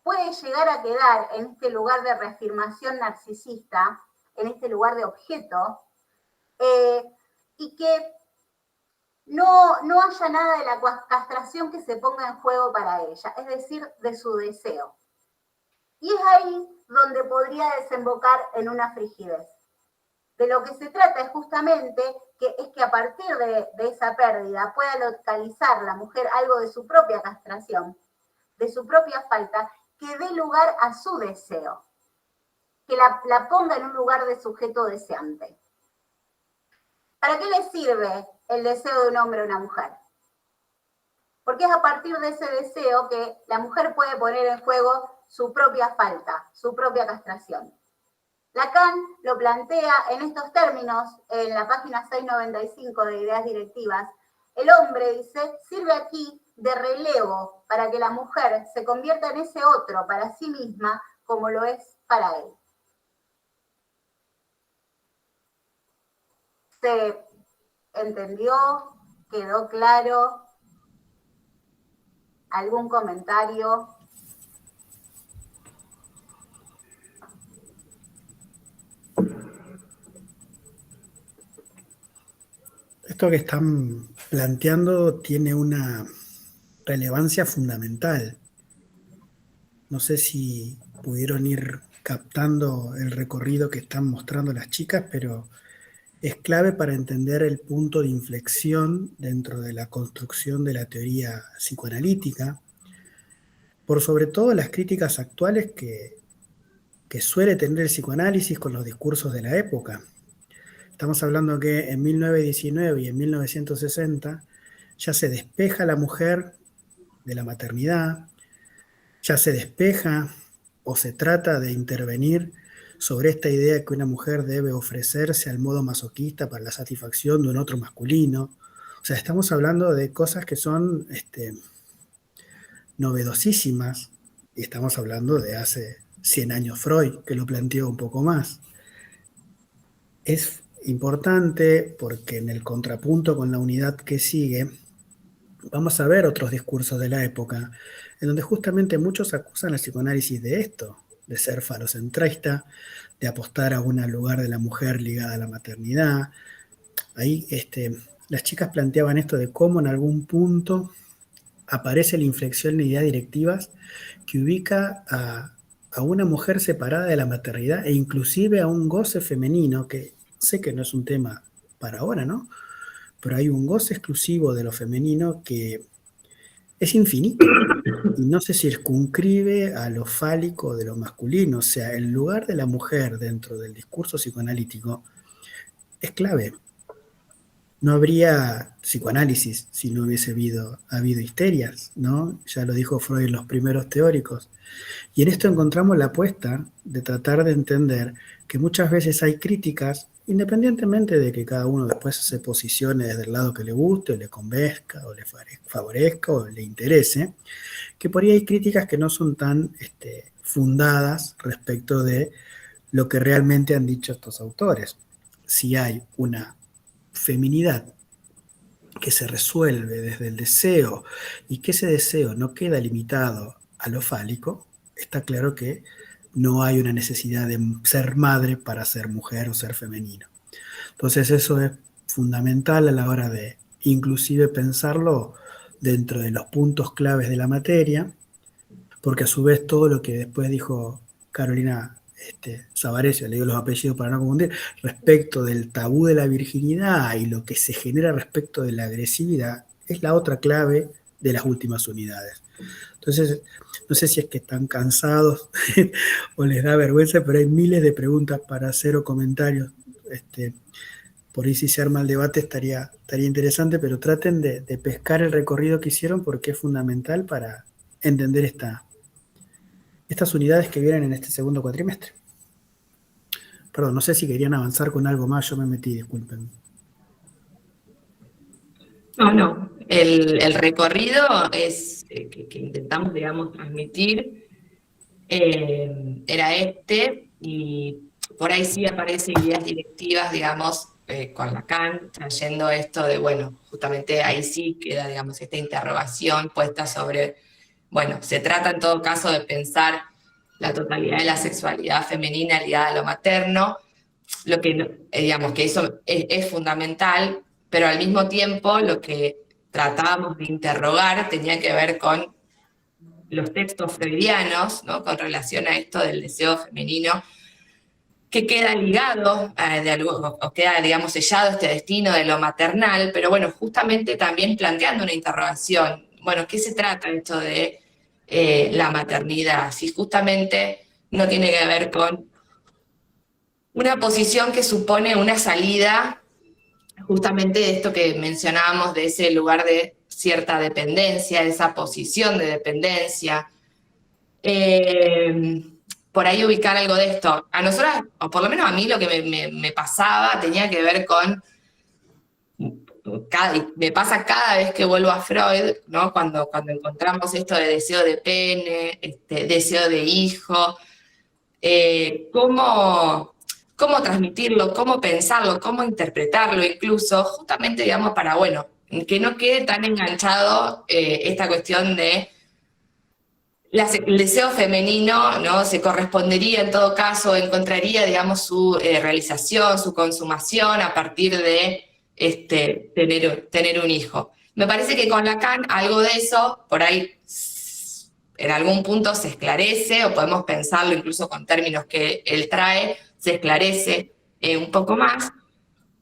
puede llegar a quedar en este lugar de reafirmación narcisista, en este lugar de objeto, y que no haya nada de la castración que se ponga en juego para ella, es decir, de su deseo. Y es ahí donde podría desembocar en una frigidez. De lo que se trata es justamente que a partir de esa pérdida pueda localizar la mujer algo de su propia castración, de su propia falta, que dé lugar a su deseo, que la ponga en un lugar de sujeto deseante. ¿Para qué le sirve el deseo de un hombre o una mujer? Porque es a partir de ese deseo que la mujer puede poner en juego su propia falta, su propia castración. Lacan lo plantea en estos términos en la página 695 de Ideas Directivas. El hombre, dice, sirve aquí de relevo para que la mujer se convierta en ese otro para sí misma como lo es para él. ¿Se entendió? ¿Quedó claro? ¿Algún comentario? Esto que están planteando tiene una relevancia fundamental. No sé si pudieron ir captando el recorrido que están mostrando las chicas, pero es clave para entender el punto de inflexión dentro de la construcción de la teoría psicoanalítica, por sobre todo las críticas actuales que suele tener el psicoanálisis con los discursos de la época. Estamos hablando que en 1919 y en 1960 ya se despeja la mujer de la maternidad, ya se despeja o se trata de intervenir sobre esta idea que una mujer debe ofrecerse al modo masoquista para la satisfacción de un otro masculino. O sea, estamos hablando de cosas que son novedosísimas, y estamos hablando de hace 100 años Freud, que lo planteó un poco más. Es importante porque en el contrapunto con la unidad que sigue, vamos a ver otros discursos de la época, en donde justamente muchos acusan al psicoanálisis de esto, de ser falocentrista, de apostar a un lugar de la mujer ligada a la maternidad. Ahí las chicas planteaban esto de cómo en algún punto aparece la inflexión en ideas directivas que ubica a una mujer separada de la maternidad e inclusive a un goce femenino, que sé que no es un tema para ahora, ¿no? Pero hay un goce exclusivo de lo femenino que es infinito y no se circunscribe a lo fálico de lo masculino. O sea, el lugar de la mujer dentro del discurso psicoanalítico es clave. No habría psicoanálisis si no hubiese habido histerias, ¿no? Ya lo dijo Freud en los primeros teóricos. Y en esto encontramos la apuesta de tratar de entender que muchas veces hay críticas, independientemente de que cada uno después se posicione desde el lado que le guste, o le convenzca, o le favorezca, o le interese, que por ahí hay críticas que no son tan fundadas respecto de lo que realmente han dicho estos autores. Si hay una feminidad que se resuelve desde el deseo y que ese deseo no queda limitado a lo fálico, está claro que no hay una necesidad de ser madre para ser mujer o ser femenino. Entonces eso es fundamental a la hora de inclusive pensarlo dentro de los puntos claves de la materia, porque a su vez todo lo que después dijo Carolina Sabaresio, le digo los apellidos para no confundir, respecto del tabú de la virginidad y lo que se genera respecto de la agresividad, es la otra clave de las últimas unidades. Entonces, no sé si es que están cansados o les da vergüenza, pero hay miles de preguntas para hacer o comentarios. Por ahí si se arma el debate estaría interesante, pero traten de pescar el recorrido que hicieron porque es fundamental para entender estas unidades que vienen en este segundo cuatrimestre. Perdón, no sé si querían avanzar con algo más, yo me metí, disculpen. No. El recorrido es que intentamos, digamos, transmitir era y por ahí sí aparecen ideas directivas, digamos, con Lacan, trayendo esto de, bueno, justamente ahí sí queda, digamos, esta interrogación puesta sobre, bueno, se trata en todo caso de pensar la totalidad de la sexualidad femenina ligada a lo materno, lo que, digamos, que eso es fundamental, pero al mismo tiempo lo que tratábamos de interrogar tenía que ver con los textos freudianos, ¿no? Con relación a esto del deseo femenino, que queda ligado, o queda, digamos, sellado este destino de lo maternal, pero bueno, justamente también planteando una interrogación, bueno, ¿qué se trata esto de la maternidad? Si justamente no tiene que ver con una posición que supone una salida justamente de esto que mencionábamos, de ese lugar de cierta dependencia, de esa posición de dependencia. Por ahí ubicar algo de esto. A nosotras, o por lo menos a mí, lo que me pasaba tenía que ver con, me pasa cada vez que vuelvo a Freud, ¿no? Cuando encontramos esto de deseo de pene, deseo de hijo, cómo transmitirlo, cómo pensarlo, cómo interpretarlo incluso, justamente, digamos, para, bueno, que no quede tan enganchado esta cuestión de el deseo femenino, ¿no? Se correspondería en todo caso, encontraría, digamos, su realización, su consumación a partir de tener un hijo. Me parece que con Lacan algo de eso, por ahí en algún punto se esclarece, o podemos pensarlo incluso con términos que él trae, se esclarece un poco más,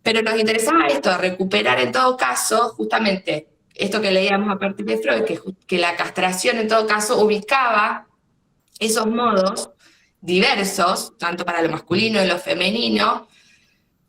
pero nos interesaba esto, recuperar en todo caso justamente esto que leíamos a partir de Freud, que la castración en todo caso ubicaba esos modos diversos, tanto para lo masculino y lo femenino,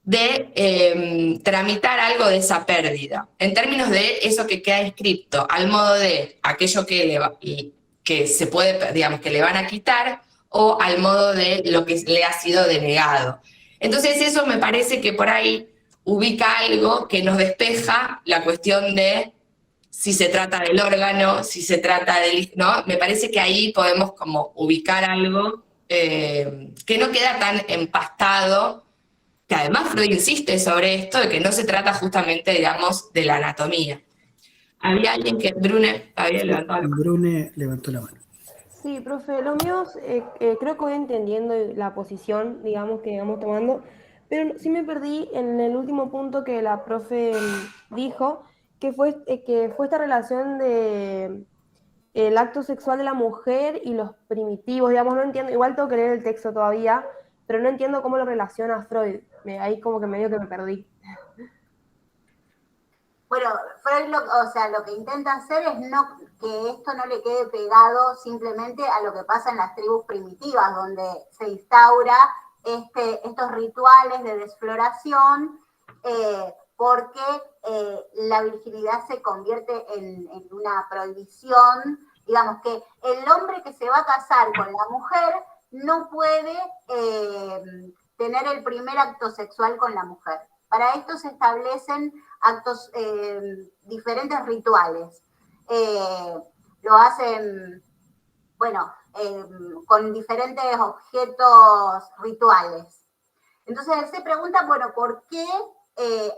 de tramitar algo de esa pérdida, en términos de eso que queda inscripto, al modo de aquello que se puede, digamos, que le van a quitar, o al modo de lo que le ha sido denegado. Entonces eso me parece que por ahí ubica algo que nos despeja la cuestión de si se trata del órgano, si se trata del, ¿no? Me parece que ahí podemos como ubicar algo que no queda tan empastado, que además Freud insiste sobre esto, de que no se trata justamente, digamos, de la anatomía. Había alguien que, Brune, había levantado la mano. Brune levantó la mano. Sí, profe, lo mío creo que voy entendiendo la posición, digamos, que vamos tomando, pero sí me perdí en el último punto que la profe dijo, que fue esta relación de el acto sexual de la mujer y los primitivos, digamos, no entiendo, igual tengo que leer el texto todavía, pero no entiendo cómo lo relaciona Freud, ahí como que medio que me perdí. Bueno, Freud lo que intenta hacer es que esto no le quede pegado simplemente a lo que pasa en las tribus primitivas, donde se instaura estos rituales de desfloración, porque la virginidad se convierte en una prohibición. Digamos que el hombre que se va a casar con la mujer no puede tener el primer acto sexual con la mujer. Para esto se establecen actos, diferentes rituales. Lo hacen, bueno, con diferentes objetos rituales. Entonces él se pregunta, bueno, ¿por qué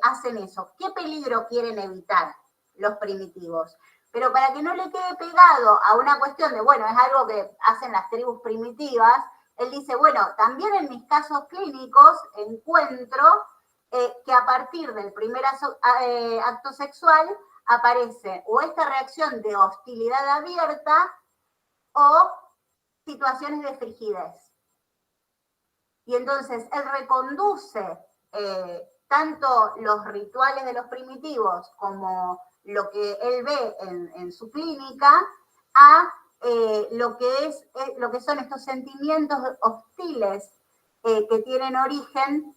hacen eso? ¿Qué peligro quieren evitar los primitivos? Pero para que no le quede pegado a una cuestión de, bueno, es algo que hacen las tribus primitivas, él dice, bueno, también en mis casos clínicos encuentro que a partir del primer acto sexual aparece o esta reacción de hostilidad abierta o situaciones de frigidez. Y entonces él reconduce tanto los rituales de los primitivos como lo que él ve en su clínica a lo que son estos sentimientos hostiles que tienen origen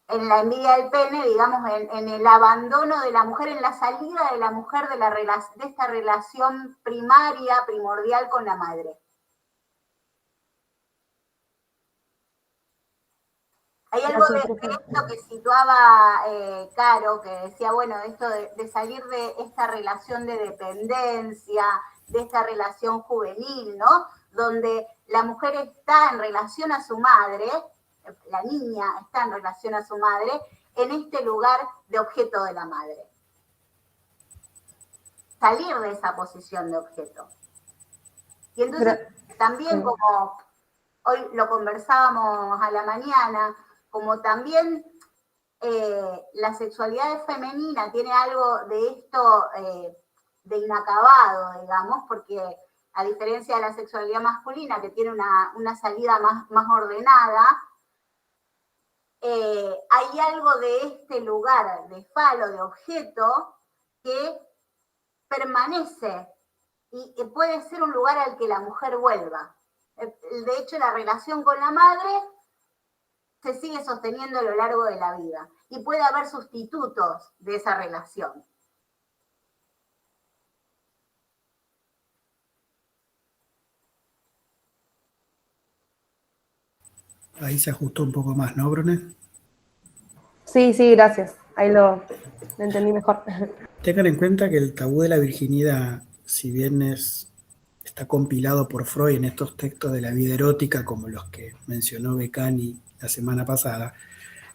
en la envidia del pene, digamos, en el abandono de la mujer, en la salida de la mujer de esta relación primaria, primordial con la madre. Hay algo de esto que situaba Caro, que decía, bueno, esto de salir de esta relación de dependencia, de esta relación juvenil, ¿no? Donde la mujer está en relación a su madre, la niña está en relación a su madre, en este lugar de objeto de la madre. Salir de esa posición de objeto. Y entonces también como hoy lo conversábamos a la mañana, como también la sexualidad femenina tiene algo de esto de inacabado, digamos, porque a diferencia de la sexualidad masculina, que tiene una salida más ordenada, hay algo de este lugar de falo, de objeto, que permanece y puede ser un lugar al que la mujer vuelva. De hecho, la relación con la madre se sigue sosteniendo a lo largo de la vida y puede haber sustitutos de esa relación. Ahí se ajustó un poco más, ¿no, Brune? Sí, gracias. Ahí lo entendí mejor. Tengan en cuenta que el tabú de la virginidad, si bien está compilado por Freud en estos textos de la vida erótica, como los que mencionó Beccani la semana pasada,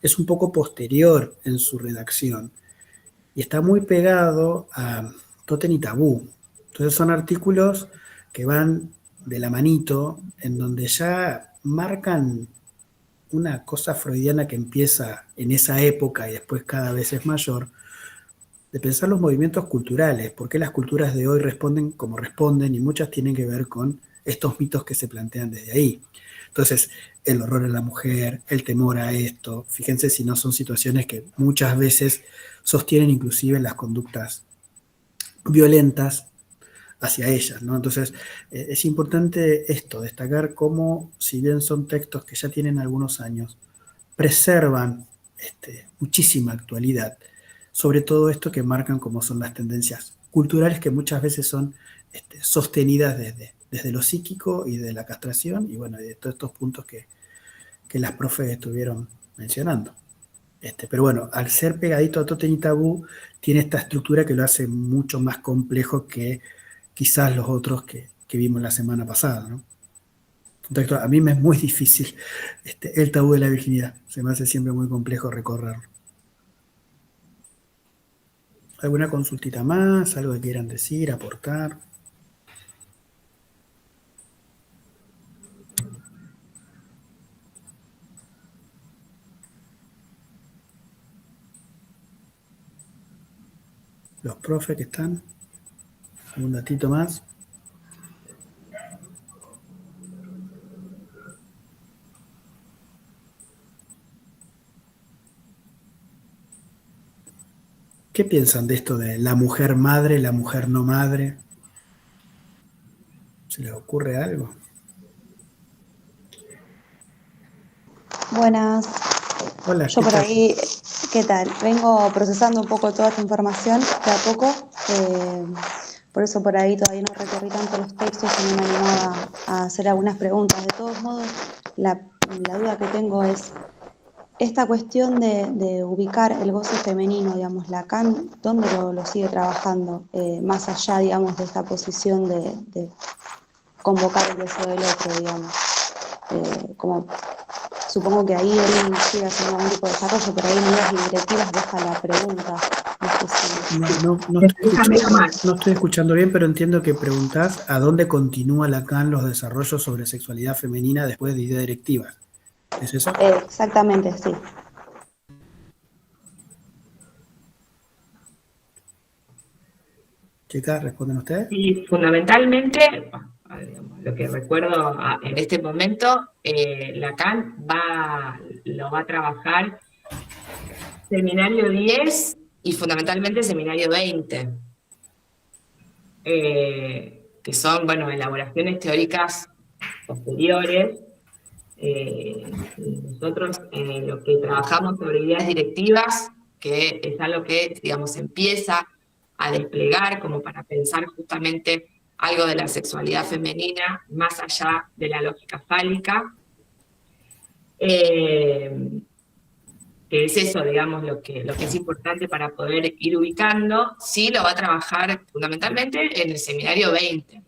es un poco posterior en su redacción y está muy pegado a Totem y Tabú. Entonces son artículos que van de la manito, en donde ya marcan una cosa freudiana que empieza en esa época y después cada vez es mayor, de pensar los movimientos culturales, por qué las culturas de hoy responden como responden, y muchas tienen que ver con estos mitos que se plantean desde ahí. Entonces, el horror a la mujer, el temor a esto, fíjense si no son situaciones que muchas veces sostienen inclusive las conductas violentas hacia ellas, ¿no? Entonces, es importante esto, destacar cómo, si bien son textos que ya tienen algunos años, preservan muchísima actualidad, sobre todo esto que marcan como son las tendencias culturales que muchas veces son sostenidas desde lo psíquico y de la castración y bueno, de todos estos puntos que las profes estuvieron mencionando. Pero bueno, al ser pegadito a Totem y Tabú, tiene esta estructura que lo hace mucho más complejo que quizás los otros que vimos la semana pasada, ¿no? A mí me es muy difícil el tabú de la virginidad. Se me hace siempre muy complejo recorrerlo. ¿Alguna consultita más? ¿Algo que quieran decir, aportar? Los profes que están. ¿Algún datito más? ¿Qué piensan de esto de la mujer madre, la mujer no madre? ¿Se les ocurre algo? Buenas. Hola, Yo ¿qué por tal? ahí, ¿qué tal? Vengo procesando un poco toda esta información de a poco. Por eso por ahí todavía no recorrí tanto los textos y no me animaba a hacer algunas preguntas. De todos modos, la duda que tengo es esta cuestión de ubicar el goce femenino, digamos, Lacan, ¿dónde lo sigue trabajando? Más allá, digamos, de esta posición de convocar el deseo del otro, digamos. Como supongo que ahí él sigue haciendo algún tipo de desarrollo, pero ahí en las directivas deja la pregunta. No estoy escuchando bien, pero entiendo que preguntás a dónde continúa Lacan los desarrollos sobre sexualidad femenina después de ideas directivas. ¿Es eso? Exactamente, sí. Chicas, ¿responden ustedes? Y fundamentalmente, digamos, lo que recuerdo en este momento, Lacan lo va a trabajar seminario 10 y fundamentalmente seminario 20, que son, bueno, elaboraciones teóricas posteriores. Nosotros lo que trabajamos sobre ideas directivas, que es algo que, digamos, empieza a desplegar como para pensar justamente algo de la sexualidad femenina, más allá de la lógica fálica, que es eso, digamos, lo que es importante para poder ir ubicando. Sí, lo va a trabajar fundamentalmente en el seminario 20.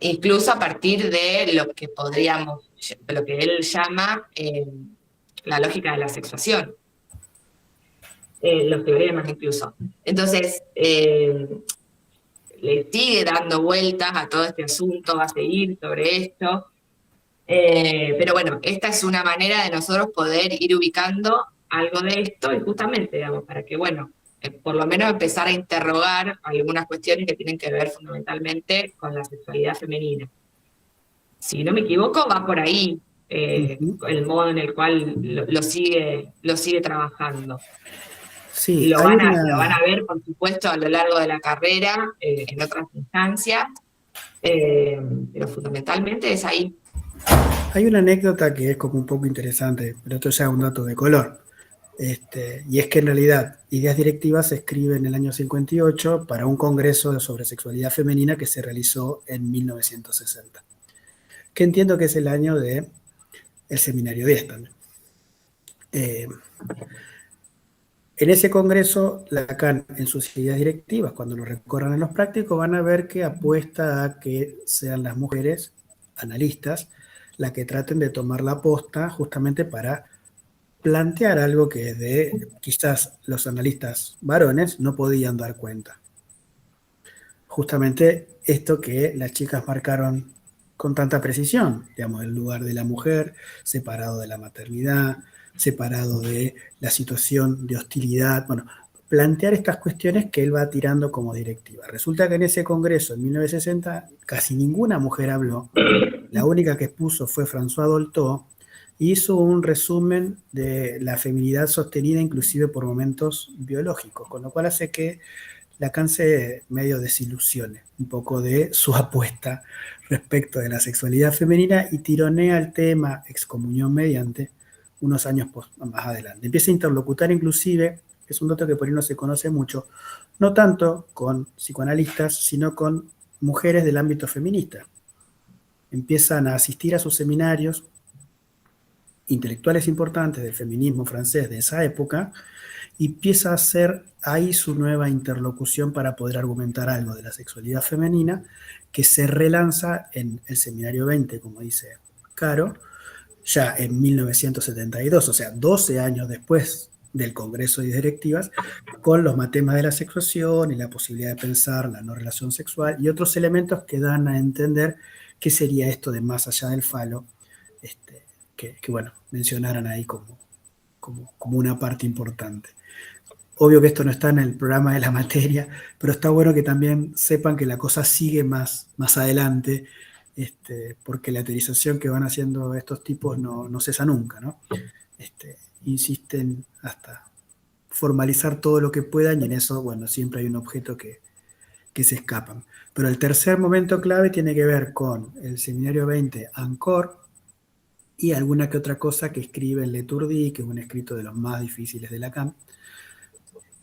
Incluso a partir de lo que él llama la lógica de la sexuación, los teoremas incluso. Entonces, le sigue dando vueltas a todo este asunto, va a seguir sobre esto, pero bueno, esta es una manera de nosotros poder ir ubicando algo de esto, y justamente, digamos, para que, bueno, por lo menos empezar a interrogar algunas cuestiones que tienen que ver fundamentalmente con la sexualidad femenina. Si no me equivoco, va por ahí el modo en el cual lo sigue trabajando. Sí, Lo van a ver, por supuesto, a lo largo de la carrera, en otras instancias, pero fundamentalmente es ahí. hay una anécdota que es como un poco interesante, pero esto ya es un dato de color. Y es que en realidad Ideas Directivas se escribe en el año 58 para un congreso sobre sexualidad femenina que se realizó en 1960, que entiendo que es el año del seminario 10 también. En ese congreso, Lacan, en sus ideas directivas, cuando lo recorran en los prácticos, van a ver que apuesta a que sean las mujeres analistas las que traten de tomar la posta justamente para plantear algo que quizás los analistas varones no podían dar cuenta. Justamente esto que las chicas marcaron con tanta precisión, digamos, el lugar de la mujer, separado de la maternidad, separado de la situación de hostilidad, bueno, plantear estas cuestiones que él va tirando como directiva. Resulta que en ese congreso, en 1960, casi ninguna mujer habló, la única que expuso fue François Dolto, y hizo un resumen de la feminidad sostenida inclusive por momentos biológicos, con lo cual hace que Lacan se medio desilusione un poco de su apuesta respecto de la sexualidad femenina y tironea el tema excomunión mediante unos años más adelante. Empieza a interlocutar inclusive, es un dato que por ahí no se conoce mucho, no tanto con psicoanalistas, sino con mujeres del ámbito feminista. Empiezan a asistir a sus seminarios intelectuales importantes del feminismo francés de esa época, y empieza a hacer ahí su nueva interlocución para poder argumentar algo de la sexualidad femenina, que se relanza en el seminario 20, como dice Caro, ya en 1972, o sea, 12 años después del Congreso de Directivas, con los temas de la sexuación y la posibilidad de pensar la no relación sexual y otros elementos que dan a entender qué sería esto de más allá del falo, que bueno, mencionaran ahí como una parte importante. Obvio que esto no está en el programa de la materia, pero está bueno que también sepan que la cosa sigue más adelante, porque la teorización que van haciendo estos tipos no cesa nunca, ¿no? Insisten hasta formalizar todo lo que puedan, y en eso, bueno, siempre hay un objeto que se escapan. Pero el tercer momento clave tiene que ver con el seminario 20 Ancor y alguna que otra cosa que escribe en Leturdi, que es un escrito de los más difíciles de Lacan.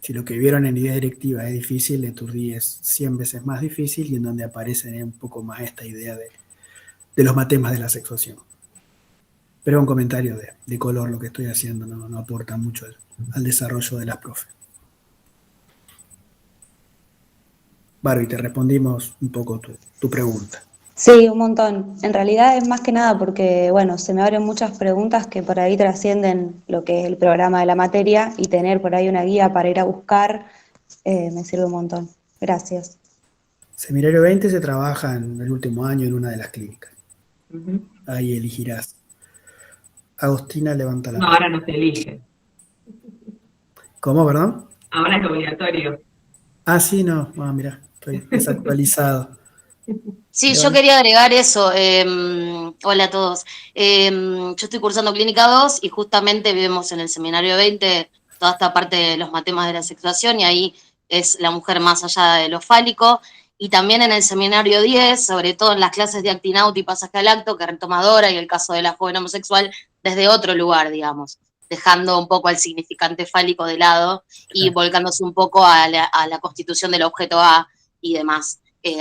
Si lo que vieron en idea directiva es difícil, Leturdi es 100 veces más difícil, y en donde aparece un poco más esta idea de los matemas de la sexuación. Pero un comentario de color lo que estoy haciendo, no aporta mucho al desarrollo de las profes. Barbie, te respondimos un poco tu pregunta. Sí, un montón. En realidad es más que nada porque, bueno, se me abren muchas preguntas que por ahí trascienden lo que es el programa de la materia, y tener por ahí una guía para ir a buscar me sirve un montón. Gracias. Seminario 20 se trabaja en el último año en una de las clínicas. Uh-huh. Ahí elegirás. Agostina, levanta la mano. No, ahora no se elige. ¿Cómo, perdón? Ahora es obligatorio. Ah, sí, no. Mirá, estoy desactualizado. Sí, yo León. quería agregar eso. Hola a todos. Yo estoy cursando Clínica 2 y justamente vemos en el seminario 20 toda esta parte de los matemas de la sexuación y ahí es la mujer más allá de lo fálico. Y también en el seminario 10, sobre todo en las clases de actinauta y pasaje al acto, que retoma Dora y el caso de la joven homosexual, desde otro lugar, digamos, dejando un poco al significante fálico de lado y Claro. volcándose un poco a la constitución del objeto A y demás.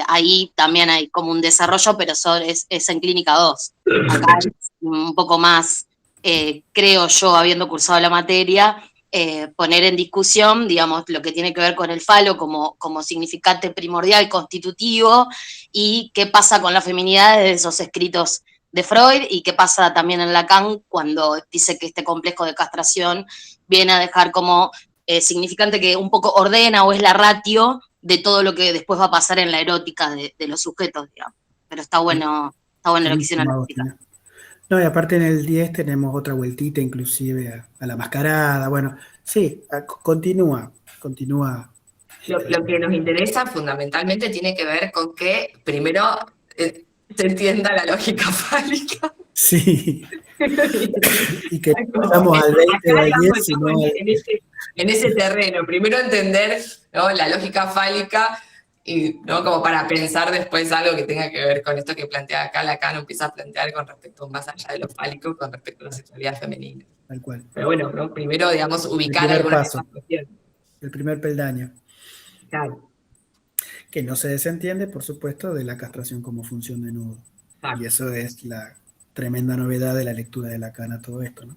Ahí también hay como un desarrollo, pero es en Clínica 2. Acá es un poco más, creo yo, habiendo cursado la materia, poner en discusión, digamos, lo que tiene que ver con el falo como significante primordial, constitutivo, y qué pasa con la feminidad de esos escritos de Freud, y qué pasa también en Lacan cuando dice que este complejo de castración viene a dejar como significante que un poco ordena o es la ratio de todo lo que después va a pasar en la erótica de los sujetos, digamos. Pero está bueno lo que hicieron Buenísimo, explicar. Agostina. No, y aparte en el 10 tenemos otra vueltita inclusive a la mascarada. Bueno, sí, continúa. Lo que nos interesa fundamentalmente tiene que ver con que primero se entienda la lógica fálica. Sí, y que Como pasamos al 20 acá, o al digamos, 10, estamos sino al... en ese terreno. Primero entender, ¿no?, la lógica fálica, y ¿no?, como para pensar después algo que tenga que ver con esto que plantea acá. Lacan empieza a plantear con respecto, más allá de lo fálico, con respecto a la sexualidad femenina. Tal cual. Pero bueno, ¿no?, primero, digamos, El ubicar primer algunas de paso, estas cuestiones. el primer peldaño, Claro, que no se desentiende, por supuesto, de la castración como función de nudo. Y exacto. eso es la tremenda novedad de la lectura de Lacan a todo esto, ¿no?